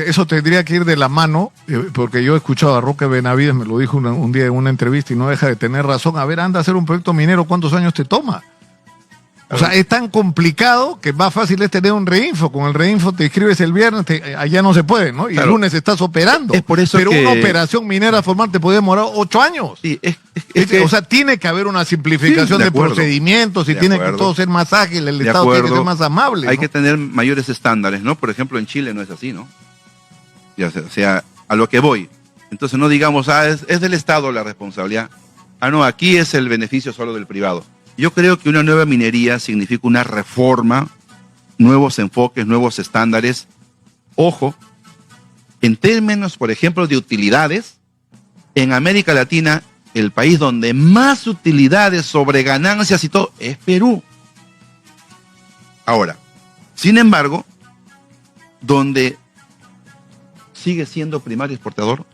eso tendría que ir de la mano, porque yo he escuchado a Roque Benavides, me lo dijo un día en una entrevista y no deja de tener razón. A ver, anda a hacer un proyecto minero, ¿cuántos años te toma? O sea, es tan complicado que más fácil es tener un reinfo. Con el reinfo te inscribes el viernes, allá no se puede, ¿no? Y claro, el lunes estás operando. Es por eso pero una operación minera formal te puede demorar 8 años. Sí, o sea, tiene que haber una simplificación de procedimientos y tiene que todo ser más ágil, el Estado tiene que ser más amable. Hay que tener mayores estándares, ¿no? Por ejemplo, en Chile no es así, ¿no? O sea, a lo que voy. Entonces no digamos, es del Estado la responsabilidad. No, aquí es el beneficio solo del privado. Yo creo que una nueva minería significa una reforma, nuevos enfoques, nuevos estándares. Ojo, en términos, por ejemplo, de utilidades, en América Latina, el país donde más utilidades sobre ganancias y todo es Perú. Ahora, sin embargo, donde sigue siendo primario exportador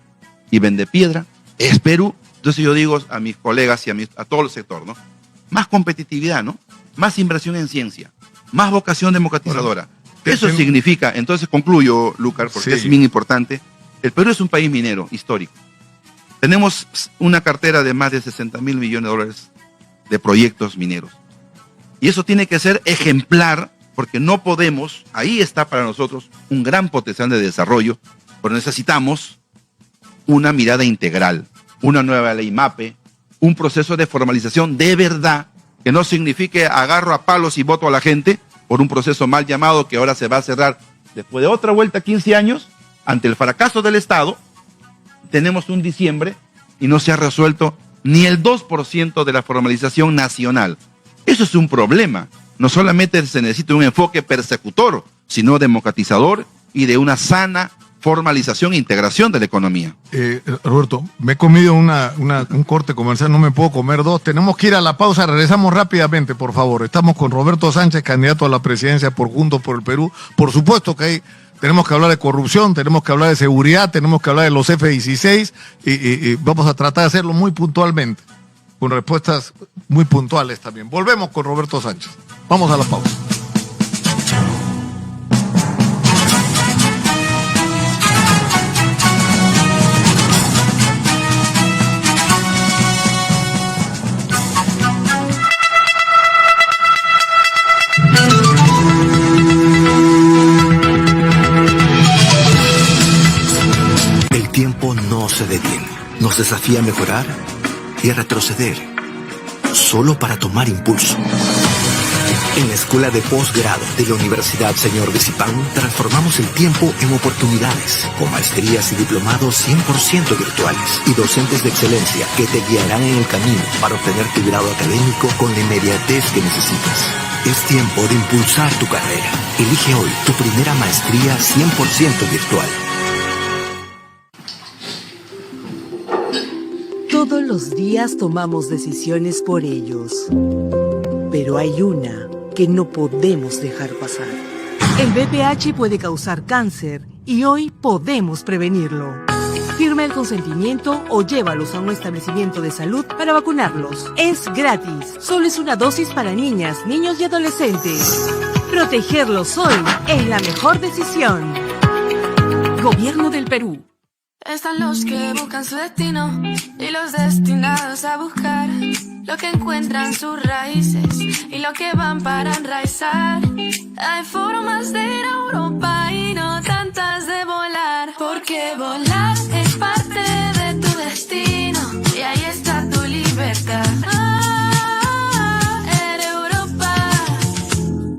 y vende piedra es Perú. Entonces yo digo a mis colegas y a todo el sector, ¿no? más competitividad, ¿no? Más inversión en ciencia, más vocación democratizadora. Eso significa, entonces concluyo, Lucar, porque es bien importante, el Perú es un país minero histórico. Tenemos una cartera de más de 60.000 millones de dólares de proyectos mineros. Y eso tiene que ser ejemplar, porque no podemos, ahí está para nosotros un gran potencial de desarrollo, pero necesitamos una mirada integral, una nueva ley MAPE, un proceso de formalización de verdad, que no signifique agarro a palos y voto a la gente por un proceso mal llamado que ahora se va a cerrar después de otra vuelta 15 años, ante el fracaso del Estado. Tenemos un diciembre y no se ha resuelto ni el 2% de la formalización nacional. Eso es un problema. No solamente se necesita un enfoque persecutor, sino democratizador y de una sana formalización e integración de la economía. Roberto, me he comido un corte comercial, no me puedo comer dos. Tenemos que ir a la pausa, regresamos rápidamente, por favor. Estamos con Roberto Sánchez, candidato a la presidencia por Juntos por el Perú. Por supuesto que tenemos que hablar de corrupción, tenemos que hablar de seguridad, tenemos que hablar de los F-16 y vamos a tratar de hacerlo muy puntualmente, con respuestas muy puntuales también. Volvemos con Roberto Sánchez. Vamos a la pausa. El tiempo no se detiene. Nos desafía a mejorar y a retroceder, solo para tomar impulso. En la Escuela de Posgrado de la Universidad Señor de Zipán transformamos el tiempo en oportunidades, con maestrías y diplomados 100% virtuales y docentes de excelencia que te guiarán en el camino para obtener tu grado académico con la inmediatez que necesitas. Es tiempo de impulsar tu carrera. Elige hoy tu primera maestría 100% virtual. Todos los días tomamos decisiones por ellos, pero hay una que no podemos dejar pasar. El VPH puede causar cáncer y hoy podemos prevenirlo. Firma el consentimiento o llévalos a un establecimiento de salud para vacunarlos. Es gratis. Solo es una dosis para niñas, niños y adolescentes. Protegerlos hoy es la mejor decisión. Gobierno del Perú. Están los que buscan su destino y los destinados a buscar lo que encuentran sus raíces y lo que van para enraizar. Hay formas de ir a Europa y no tantas de volar, porque volar es parte de tu destino y ahí está tu libertad. En Europa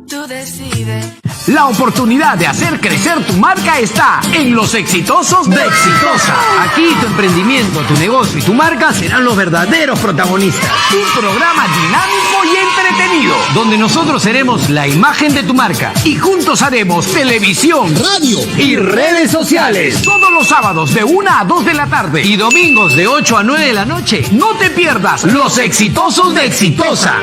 tú decides. La oportunidad de hacer crecer tu marca está en los exitosos de Exitosa. Aquí tu emprendimiento, tu negocio y tu marca serán los verdaderos protagonistas. Un programa dinámico y entretenido, donde nosotros seremos la imagen de tu marca y juntos haremos televisión, radio y redes sociales. Todos los sábados de 1 a 2 de la tarde y domingos de 8 a 9 de la noche. No te pierdas los exitosos de Exitosa.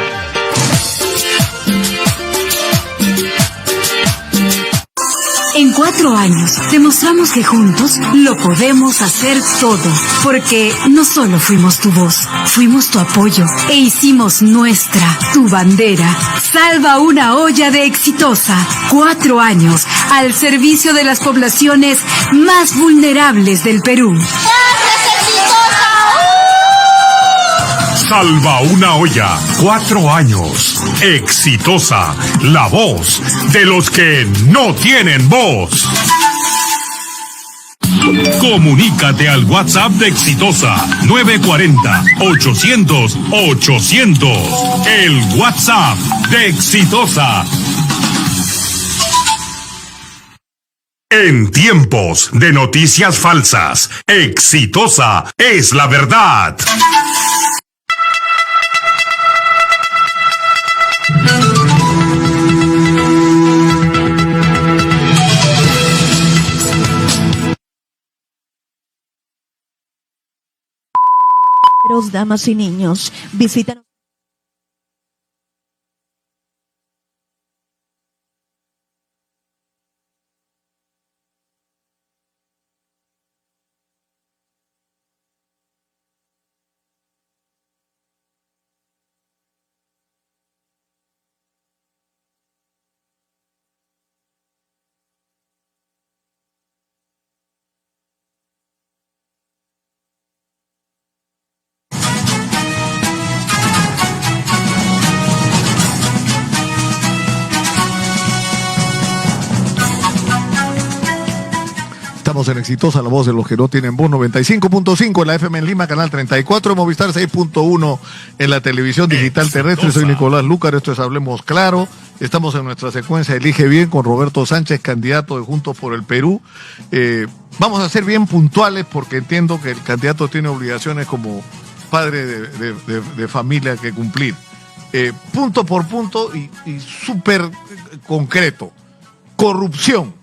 En 4 años demostramos que juntos lo podemos hacer todo, porque no solo fuimos tu voz, fuimos tu apoyo e hicimos nuestra, tu bandera. Salva una olla de Exitosa. 4 años al servicio de las poblaciones más vulnerables del Perú. Salva una olla. 4 años. Exitosa. La voz de los que no tienen voz. Comunícate al WhatsApp de Exitosa 940-800-800. El WhatsApp de Exitosa. En tiempos de noticias falsas, Exitosa es la verdad. Damas y niños, visitan. Estamos en Exitosa, la voz de los que no tienen voz. 95.5 en la FM en Lima, canal 34, en Movistar 6.1 en la televisión digital terrestre. Soy Nicolás Lúcar, esto es Hablemos Claro. Estamos en nuestra secuencia Elige Bien con Roberto Sánchez, candidato de Juntos por el Perú. Vamos a ser bien puntuales porque entiendo que el candidato tiene obligaciones como padre de familia que cumplir. Punto por punto y súper concreto. Corrupción.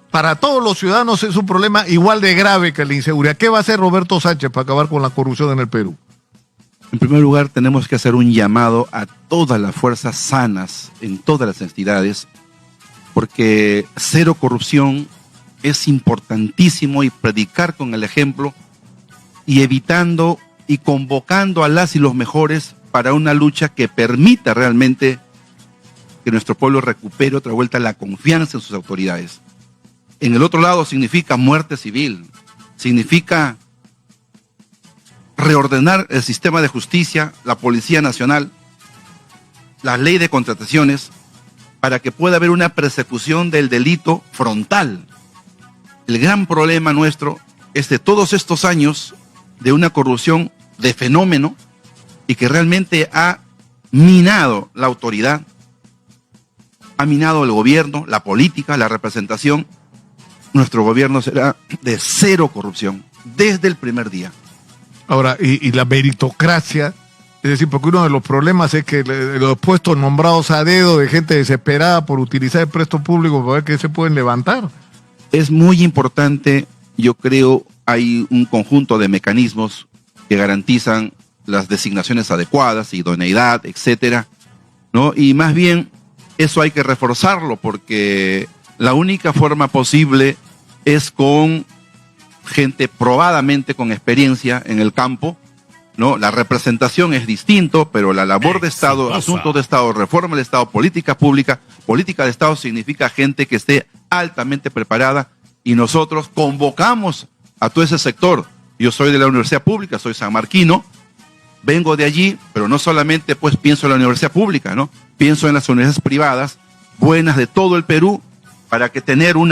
Para todos los ciudadanos es un problema igual de grave que la inseguridad. ¿Qué va a hacer Roberto Sánchez para acabar con la corrupción en el Perú? En primer lugar, tenemos que hacer un llamado a todas las fuerzas sanas en todas las entidades, porque cero corrupción es importantísimo, y predicar con el ejemplo y evitando y convocando a las y los mejores para una lucha que permita realmente que nuestro pueblo recupere otra vuelta la confianza en sus autoridades. En el otro lado significa muerte civil, significa reordenar el sistema de justicia, la Policía Nacional, la ley de contrataciones, para que pueda haber una persecución del delito frontal. El gran problema nuestro es de todos estos años de una corrupción de fenómeno y que realmente ha minado la autoridad, ha minado el gobierno, la política, la representación. Nuestro gobierno será de cero corrupción desde el primer día. Ahora, y la meritocracia, es decir, porque uno de los problemas es que los puestos nombrados a dedo de gente desesperada por utilizar el préstamo público para ver qué se pueden levantar. Es muy importante, yo creo, hay un conjunto de mecanismos que garantizan las designaciones adecuadas, idoneidad, etcétera, ¿no? Y más bien, eso hay que reforzarlo, porque la única forma posible es con gente probadamente con experiencia en el campo, ¿no? La representación es distinto, pero la labor de Estado, asuntos de Estado, reforma del Estado, política pública, política de Estado significa gente que esté altamente preparada, y nosotros convocamos a todo ese sector. Yo soy de la Universidad Pública, soy sanmarquino, vengo de allí, pero no solamente pues pienso en la universidad pública, ¿no? Pienso en las universidades privadas, buenas de todo el Perú, para que tener un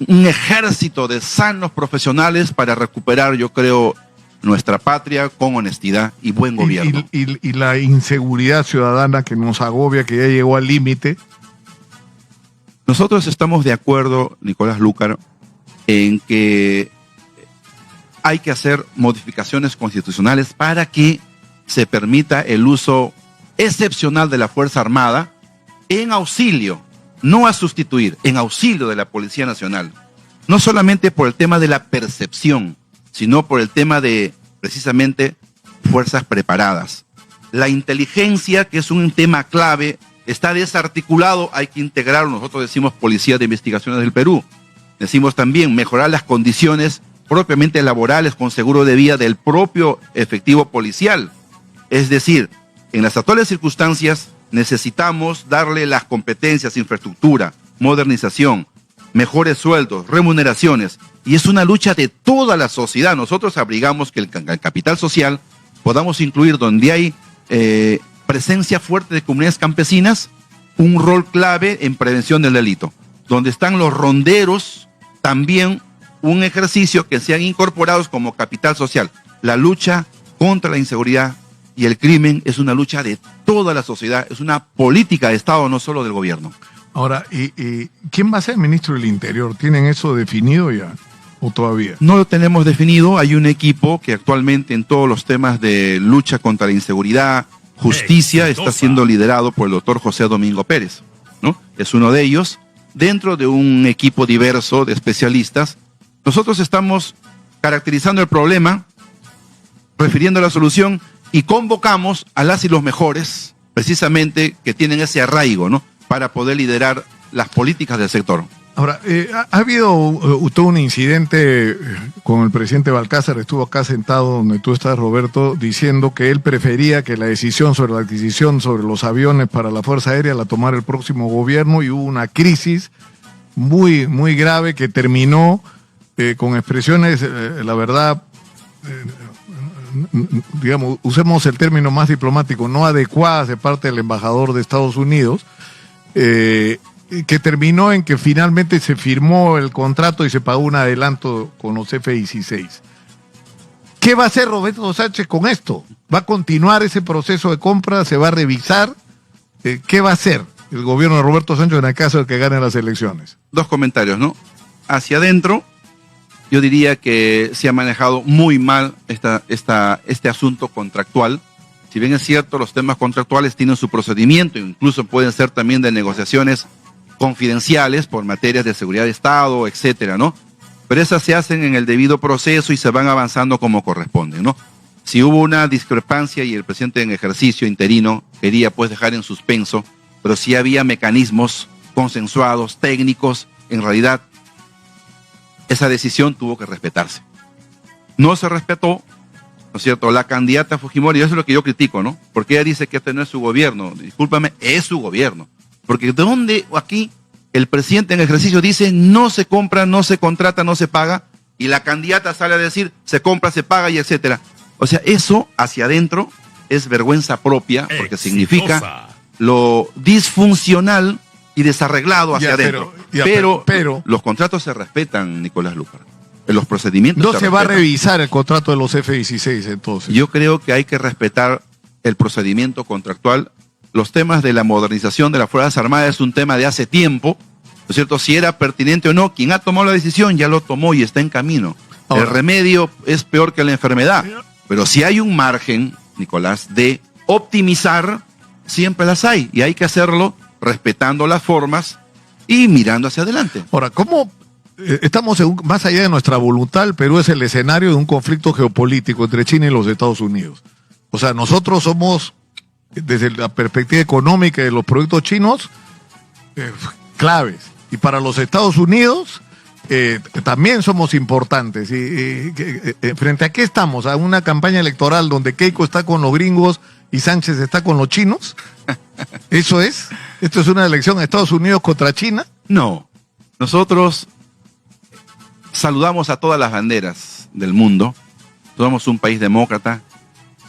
ejército de sanos profesionales para recuperar, yo creo, nuestra patria con honestidad y buen gobierno. Y la inseguridad ciudadana que nos agobia, que ya llegó al límite. Nosotros estamos de acuerdo, Nicolás Lúcar, en que hay que hacer modificaciones constitucionales para que se permita el uso excepcional de la Fuerza Armada en auxilio, no a sustituir, en auxilio de la Policía Nacional. No solamente por el tema de la percepción, sino por el tema de, precisamente, fuerzas preparadas. La inteligencia, que es un tema clave, está desarticulado, hay que integrarlo. Nosotros decimos Policía de Investigaciones del Perú. Decimos también mejorar las condiciones propiamente laborales con seguro de vida del propio efectivo policial. Es decir, en las actuales circunstancias necesitamos darle las competencias, infraestructura, modernización, mejores sueldos, remuneraciones, y es una lucha de toda la sociedad. Nosotros abrigamos que el capital social podamos incluir, donde hay presencia fuerte de comunidades campesinas, un rol clave en prevención del delito. Donde están los ronderos, también un ejercicio que sean incorporados como capital social. La lucha contra la inseguridad y el crimen es una lucha de toda la sociedad, es una política de Estado, no solo del gobierno. Ahora, ¿y quién va a ser ministro del Interior? ¿Tienen eso definido ya o todavía? No lo tenemos definido. Hay un equipo que actualmente en todos los temas de lucha contra la inseguridad, justicia, está siendo liderado por el doctor José Domingo Pérez, ¿no? Es uno de ellos. Dentro de un equipo diverso de especialistas, nosotros estamos caracterizando el problema, refiriendo a la solución, y convocamos a las y los mejores, precisamente, que tienen ese arraigo, ¿no?, para poder liderar las políticas del sector. Ahora, ha habido todo un incidente con el presidente Balcázar, estuvo acá sentado donde tú estás, Roberto, diciendo que él prefería que la decisión sobre la adquisición sobre los aviones para la Fuerza Aérea la tomara el próximo gobierno, y hubo una crisis muy, muy grave que terminó con expresiones, la verdad, digamos, usemos el término más diplomático, no adecuadas de parte del embajador de Estados Unidos, que terminó en que finalmente se firmó el contrato y se pagó un adelanto con los F-16. ¿Qué va a hacer Roberto Sánchez con esto? ¿Va a continuar ese proceso de compra? ¿Se va a revisar? ¿Qué va a hacer el gobierno de Roberto Sánchez en el caso de que gane las elecciones? Dos comentarios, ¿no? Hacia adentro, yo diría que se ha manejado muy mal este asunto contractual. Si bien es cierto, los temas contractuales tienen su procedimiento, incluso pueden ser también de negociaciones confidenciales por materias de seguridad de Estado, etcétera, ¿no? Pero esas se hacen en el debido proceso y se van avanzando como corresponde, ¿no? Si hubo una discrepancia y el presidente en ejercicio interino quería pues dejar en suspenso, pero sí había mecanismos consensuados, técnicos, en realidad esa decisión tuvo que respetarse. No se respetó, ¿no es cierto? La candidata Fujimori, eso es lo que yo critico, ¿no? Porque ella dice que este no es su gobierno. Discúlpame, es su gobierno. Porque ¿dónde aquí el presidente en ejercicio dice no se compra, no se contrata, no se paga? Y la candidata sale a decir se compra, se paga y etcétera. O sea, eso hacia adentro es vergüenza propia porque significa lo disfuncional y desarreglado hacia adentro. Pero los contratos se respetan, Nicolás Lucar. Los procedimientos no se va a revisar el contrato de los F-16 entonces. Yo creo que hay que respetar el procedimiento contractual. Los temas de la modernización de las Fuerzas Armadas es un tema de hace tiempo, ¿no es cierto? Si era pertinente o no, quien ha tomado la decisión ya lo tomó y está en camino. Ahora, el remedio es peor que la enfermedad. Pero si hay un margen, Nicolás, de optimizar, siempre las hay. Y hay que hacerlo respetando las formas y mirando hacia adelante. Ahora, ¿cómo estamos más allá de nuestra voluntad? El Perú es el escenario de un conflicto geopolítico entre China y los Estados Unidos. O sea, nosotros somos, desde la perspectiva económica de los productos chinos, claves. Y para los Estados Unidos también somos importantes. ¿Frente a qué estamos? ¿A una campaña electoral donde Keiko está con los gringos y Sánchez está con los chinos? ¿Eso es? ¿Esto es una elección de Estados Unidos contra China? No. Nosotros saludamos a todas las banderas del mundo. Somos un país demócrata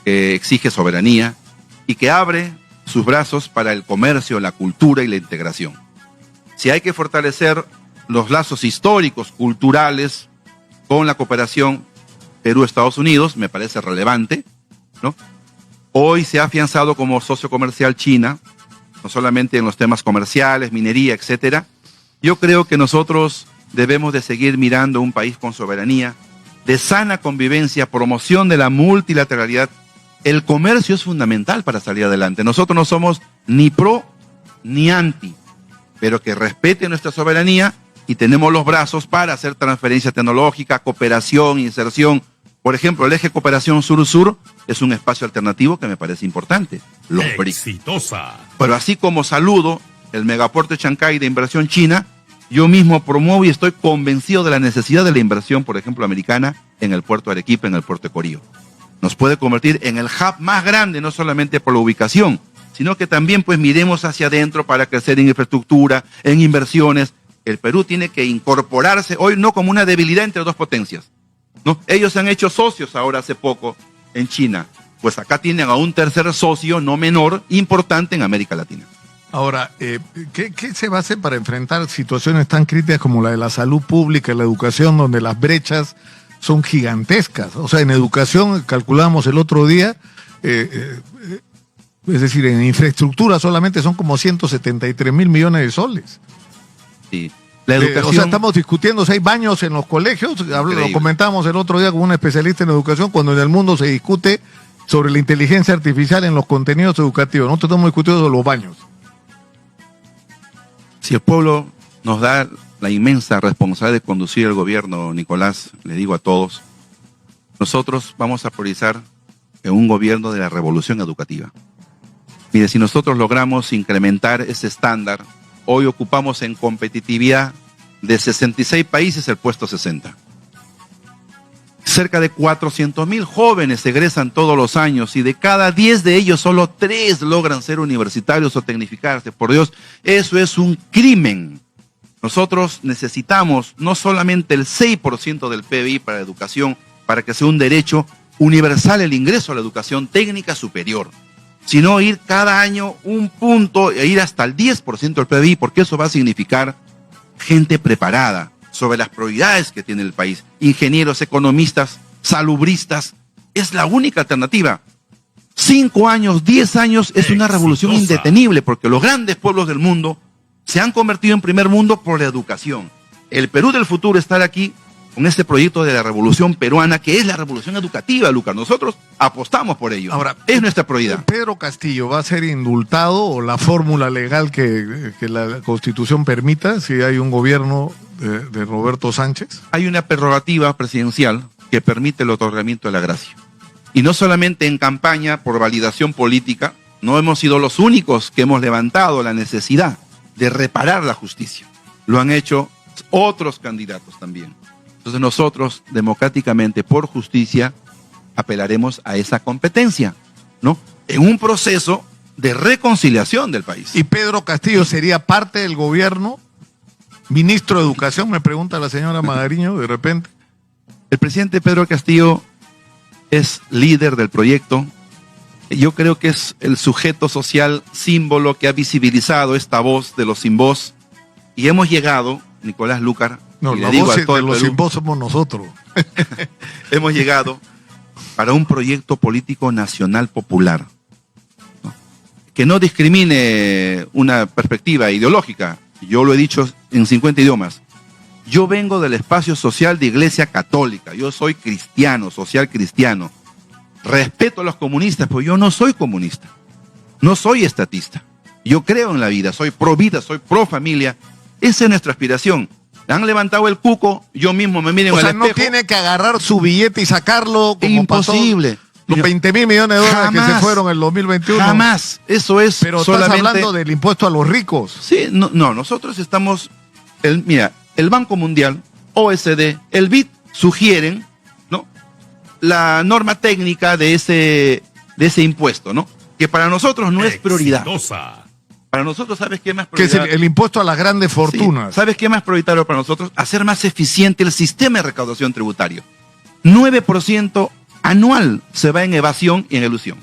que exige soberanía y que abre sus brazos para el comercio, la cultura y la integración. Si hay que fortalecer los lazos históricos, culturales, con la cooperación Perú-Estados Unidos, me parece relevante, ¿no? Hoy se ha afianzado como socio comercial China, no solamente en los temas comerciales, minería, etcétera. Yo creo que nosotros debemos de seguir mirando un país con soberanía, de sana convivencia, promoción de la multilateralidad. El comercio es fundamental para salir adelante. Nosotros no somos ni pro ni anti, pero que respete nuestra soberanía y tenemos los brazos para hacer transferencia tecnológica, cooperación, inserción. Por ejemplo, el eje cooperación sur-sur es un espacio alternativo que me parece importante. Los Exitosa. Pero así como saludo el megapuerto de Chancay de inversión china, yo mismo promuevo y estoy convencido de la necesidad de la inversión, por ejemplo, americana en el puerto de Arequipa, en el puerto de Corío. Nos puede convertir en el hub más grande, no solamente por la ubicación, sino que también pues miremos hacia adentro para crecer en infraestructura, en inversiones. El Perú tiene que incorporarse hoy no como una debilidad entre dos potencias, ¿no? Ellos se han hecho socios ahora hace poco en China. Pues acá tienen a un tercer socio no menor, importante en América Latina. Ahora, ¿qué se va a hacer para enfrentar situaciones tan críticas como la de la salud pública y la educación, donde las brechas son gigantescas? O sea, en educación, calculamos el otro día, es decir, en infraestructura solamente son como 173 mil millones de soles. Sí. La educación... o sea, estamos discutiendo si hay baños en los colegios. Lo comentamos el otro día con un especialista en educación, cuando en el mundo se discute sobre la inteligencia artificial en los contenidos educativos. Nosotros estamos discutiendo sobre los baños. Si el pueblo nos da la inmensa responsabilidad de conducir el gobierno, Nicolás, le digo a todos, nosotros vamos a priorizar en un gobierno de la revolución educativa. Mire, si nosotros logramos incrementar ese estándar, hoy ocupamos en competitividad de 66 países el puesto 60. Cerca de 400.000 jóvenes egresan todos los años y de cada 10 de ellos solo 3 logran ser universitarios o tecnificarse. Por Dios, eso es un crimen. Nosotros necesitamos no solamente el 6% del PBI para la educación, para que sea un derecho universal el ingreso a la educación técnica superior, sino ir cada año un punto e ir hasta el 10% del PBI, porque eso va a significar gente preparada sobre las prioridades que tiene el país. Ingenieros, economistas, salubristas, es la única alternativa. 5 años, 10 años es una revolución indetenible, porque los grandes pueblos del mundo se han convertido en primer mundo por la educación. El Perú del futuro está aquí con este proyecto de la revolución peruana, que es la revolución educativa, Lucas. Nosotros apostamos por ello. Ahora, es nuestra prioridad. ¿Pedro Castillo va a ser indultado o la fórmula legal que la Constitución permita si hay un gobierno de Roberto Sánchez? Hay una prerrogativa presidencial que permite el otorgamiento de la gracia. Y no solamente en campaña por validación política, no hemos sido los únicos que hemos levantado la necesidad de reparar la justicia. Lo han hecho otros candidatos también. Entonces nosotros, democráticamente, por justicia, apelaremos a esa competencia, ¿no? En un proceso de reconciliación del país. ¿Y Pedro Castillo sería parte del gobierno? ¿Ministro de Educación? Me pregunta la señora Magariño de repente. El presidente Pedro Castillo es líder del proyecto. Yo creo que es el sujeto social símbolo que ha visibilizado esta voz de los sin voz. Y hemos llegado, Nicolás Lucar, no, y la le digo voz a todo de el los Perú, sin voz somos nosotros. hemos llegado para un proyecto político nacional popular, ¿no? Que no discrimine una perspectiva ideológica. Yo lo he dicho en 50 idiomas. Yo vengo del espacio social de Iglesia Católica. Yo soy cristiano, social cristiano. Respeto a los comunistas, pero yo no soy comunista. No soy estatista. Yo creo en la vida, soy pro vida, soy pro familia. Esa es nuestra aspiración. Han levantado el cuco, yo mismo me miro en el espejo. O sea, no tiene que agarrar su billete y sacarlo como imposible. Pasó los 20.000 millones de dólares jamás, que se fueron en el 2021. Jamás. Eso es pero solamente... estás hablando del impuesto a los ricos. Sí, no, nosotros estamos... Mira, el Banco Mundial, OSD, el BID sugieren, ¿no?, la norma técnica de ese impuesto, ¿no?, que para nosotros no es prioridad. Para nosotros, ¿sabes qué más prioridad? Que es el impuesto a las grandes fortunas. Sí. ¿Sabes qué más prioritario para nosotros? Hacer más eficiente el sistema de recaudación tributario. 9% anual se va en evasión y en elusión.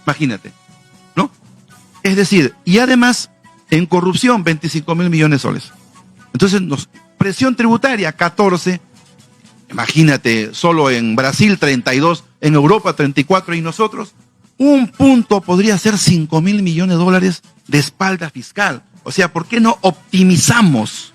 Imagínate, ¿no? Es decir, y además en corrupción 25.000 millones de soles. Entonces, presión tributaria 14, imagínate, solo en Brasil 32, en Europa 34, y nosotros, un punto podría ser 5.000 millones de dólares de espalda fiscal. O sea, ¿por qué no optimizamos,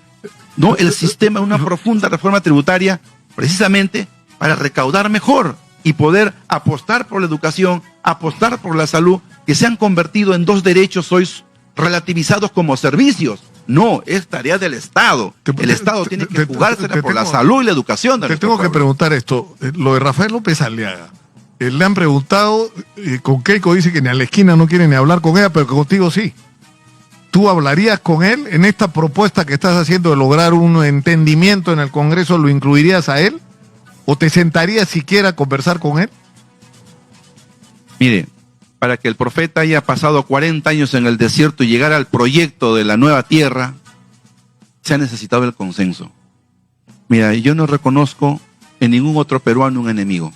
¿no?, el sistema de una profunda reforma tributaria precisamente para recaudar mejor y poder apostar por la educación, apostar por la salud, que se han convertido en 2 derechos hoy relativizados como servicios? No, es tarea del Estado. El Estado tiene que jugársela por la salud y la educación de Te tengo que preguntar esto. Lo de Rafael López Aliaga. Le han preguntado, con Keiko dice que ni a la esquina no quiere ni hablar con ella, pero que contigo sí. ¿Tú hablarías con él en esta propuesta que estás haciendo de lograr un entendimiento en el Congreso? ¿Lo incluirías a él? ¿O te sentarías siquiera a conversar con él? Mire, para que el profeta haya pasado 40 años en el desierto y llegara al proyecto de la nueva tierra, se ha necesitado el consenso. Mira, yo no reconozco en ningún otro peruano un enemigo.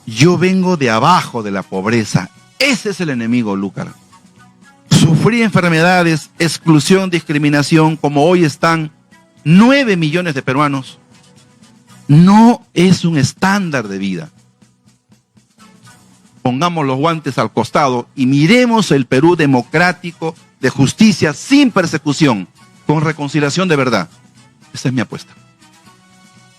Yo vengo de abajo de la pobreza. Ese es el enemigo, Lúcar. Sufrí enfermedades, exclusión, discriminación, como hoy están 9 millones de peruanos. No es un estándar de vida. Pongamos los guantes al costado y miremos el Perú democrático, de justicia, sin persecución, con reconciliación de verdad. Esa es mi apuesta.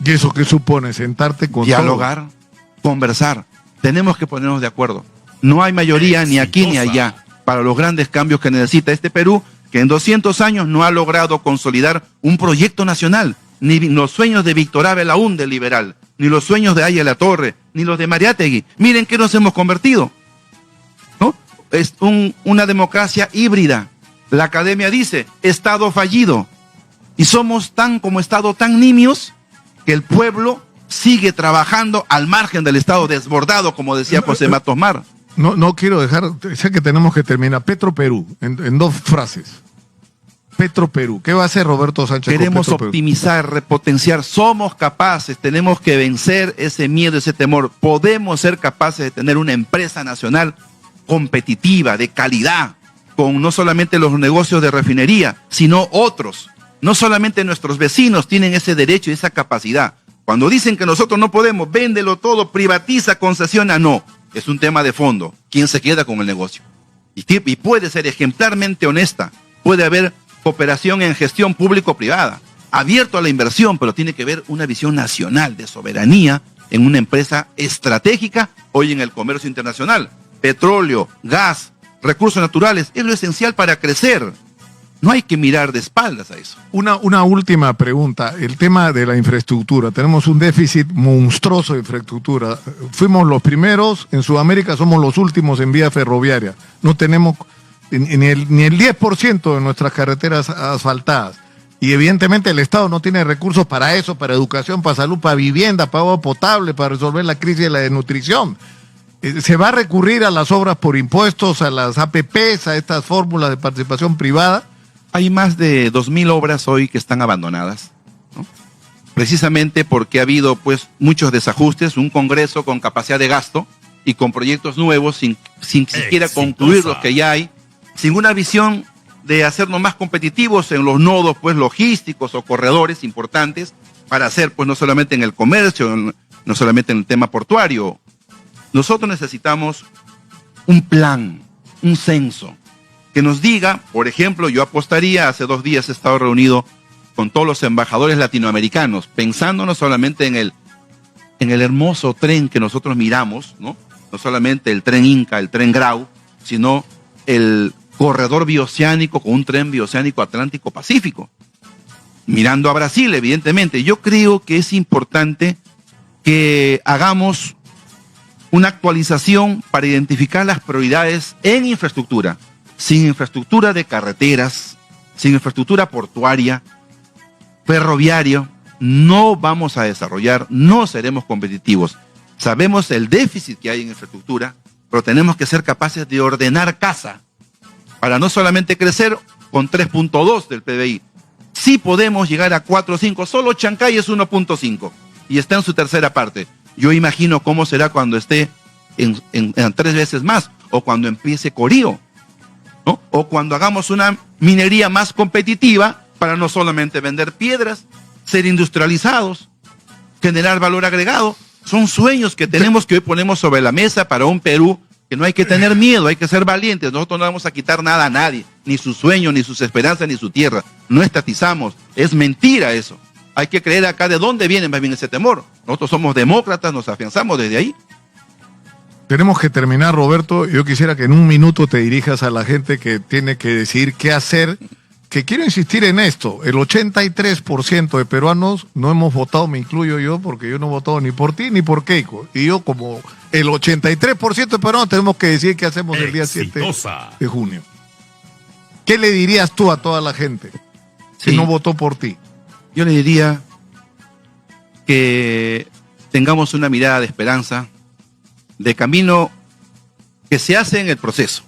¿Y eso qué supone? Sentarte con dialogar, todos, conversar. Tenemos que ponernos de acuerdo. No hay mayoría ni aquí ni allá para los grandes cambios que necesita este Perú, que en 200 años no ha logrado consolidar un proyecto nacional, ni los sueños de Víctor Abel Aúnde liberal, ni los sueños de Aya La Torre, ni los de Mariátegui. Miren qué nos hemos convertido, ¿no? Es una democracia híbrida. La academia dice, Estado fallido. Y somos como Estado tan nimios que el pueblo sigue trabajando al margen del Estado desbordado, como decía José Matos Mar. No quiero dejar, sé que tenemos que terminar. Petro Perú, en 2 frases. Petroperú. ¿Qué va a hacer Roberto Sánchez Queremos con Petroperú? optimizar, repotenciar. Somos capaces, tenemos que vencer ese miedo, ese temor. Podemos ser capaces de tener una empresa nacional competitiva, de calidad, con no solamente los negocios de refinería, sino otros. No solamente nuestros vecinos tienen ese derecho y esa capacidad. Cuando dicen que nosotros no podemos, véndelo todo, privatiza, concesiona, no. Es un tema de fondo. ¿Quién se queda con el negocio? Y puede ser ejemplarmente honesta. Puede haber cooperación en gestión público-privada, abierto a la inversión, pero tiene que haber una visión nacional de soberanía en una empresa estratégica hoy en el comercio internacional. Petróleo, gas, recursos naturales, es lo esencial para crecer. No hay que mirar de espaldas a eso. Una última pregunta, el tema de la infraestructura. Tenemos un déficit monstruoso de infraestructura. Fuimos los primeros, en Sudamérica somos los últimos en vía ferroviaria. No tenemos ni el 10% de nuestras carreteras asfaltadas. Y evidentemente el Estado no tiene recursos para eso, para educación, para salud, para vivienda, para agua potable, para resolver la crisis de la desnutrición. ¿Se va a recurrir a las obras por impuestos, a las APPs, a estas fórmulas de participación privada? Hay más de 2.000 obras hoy que están abandonadas, ¿no? Precisamente porque ha habido pues muchos desajustes, un Congreso con capacidad de gasto y con proyectos nuevos sin siquiera concluir los que ya hay, sin una visión de hacernos más competitivos en los nodos pues logísticos o corredores importantes para hacer pues no solamente en el comercio, no solamente en el tema portuario. Nosotros necesitamos un plan, un censo, que nos diga, por ejemplo, yo apostaría, hace 2 días he estado reunido con todos los embajadores latinoamericanos, pensando no solamente en el hermoso tren que nosotros miramos, ¿no? No solamente el tren Inca, el tren Grau, sino el corredor bioceánico con un tren bioceánico Atlántico-Pacífico. Mirando a Brasil, evidentemente, yo creo que es importante que hagamos una actualización para identificar las prioridades en infraestructura. Sin infraestructura de carreteras, sin infraestructura portuaria, ferroviaria, no vamos a desarrollar, no seremos competitivos. Sabemos el déficit que hay en infraestructura, pero tenemos que ser capaces de ordenar casa para no solamente crecer con 3.2 del PBI. Sí podemos llegar a 4 o 5, solo Chancay es 1.5 y está en su tercera parte. Yo imagino cómo será cuando esté en 3 veces más o cuando empiece Corío, ¿no? O cuando hagamos una minería más competitiva para no solamente vender piedras, ser industrializados, generar valor agregado. Son sueños que tenemos, que hoy ponemos sobre la mesa para un Perú que no hay que tener miedo, hay que ser valientes. Nosotros no vamos a quitar nada a nadie, ni sus sueños, ni sus esperanzas, ni su tierra. No estatizamos, es mentira eso. Hay que creer acá de dónde viene más bien ese temor. Nosotros somos demócratas, nos afianzamos desde ahí. Tenemos que terminar, Roberto. Yo quisiera que en un minuto te dirijas a la gente que tiene que decidir qué hacer. Que quiero insistir en esto. El 83% de peruanos no hemos votado, me incluyo yo, porque yo no he votado ni por ti ni por Keiko. Y yo, como el 83% de peruanos, tenemos que decidir qué hacemos el día 7 de junio. ¿Qué le dirías tú a toda la gente que no votó por ti? Yo le diría que tengamos una mirada de esperanza, de camino que se hace en el proceso.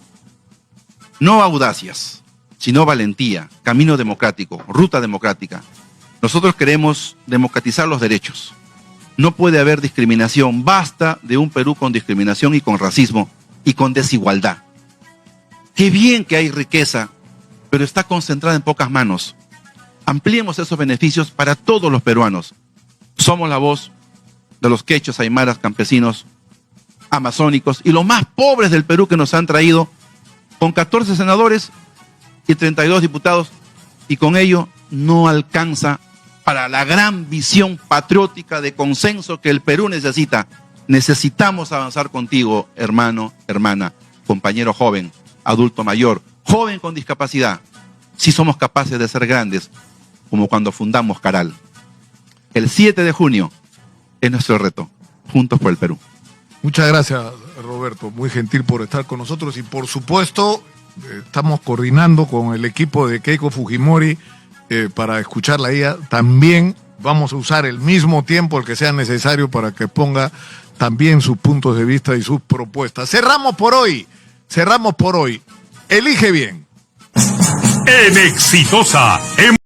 No audacias, sino valentía, camino democrático, ruta democrática. Nosotros queremos democratizar los derechos. No puede haber discriminación. Basta de un Perú con discriminación y con racismo y con desigualdad. Qué bien que hay riqueza, pero está concentrada en pocas manos. Ampliemos esos beneficios para todos los peruanos. Somos la voz de los quechos, aymaras, campesinos, amazónicos y los más pobres del Perú, que nos han traído con 14 senadores y 32 diputados, y con ello no alcanza para la gran visión patriótica de consenso que el Perú necesita. Necesitamos avanzar contigo, hermano, hermana, compañero joven, adulto mayor, joven con discapacidad, si somos capaces de ser grandes, como cuando fundamos Caral. El 7 de junio es nuestro reto, Juntos por el Perú. Muchas gracias, Roberto, muy gentil por estar con nosotros, y por supuesto estamos coordinando con el equipo de Keiko Fujimori para escucharla a ella. También vamos a usar el mismo tiempo, el que sea necesario, para que ponga también sus puntos de vista y sus propuestas. Cerramos por hoy. Elige bien. en Exitosa.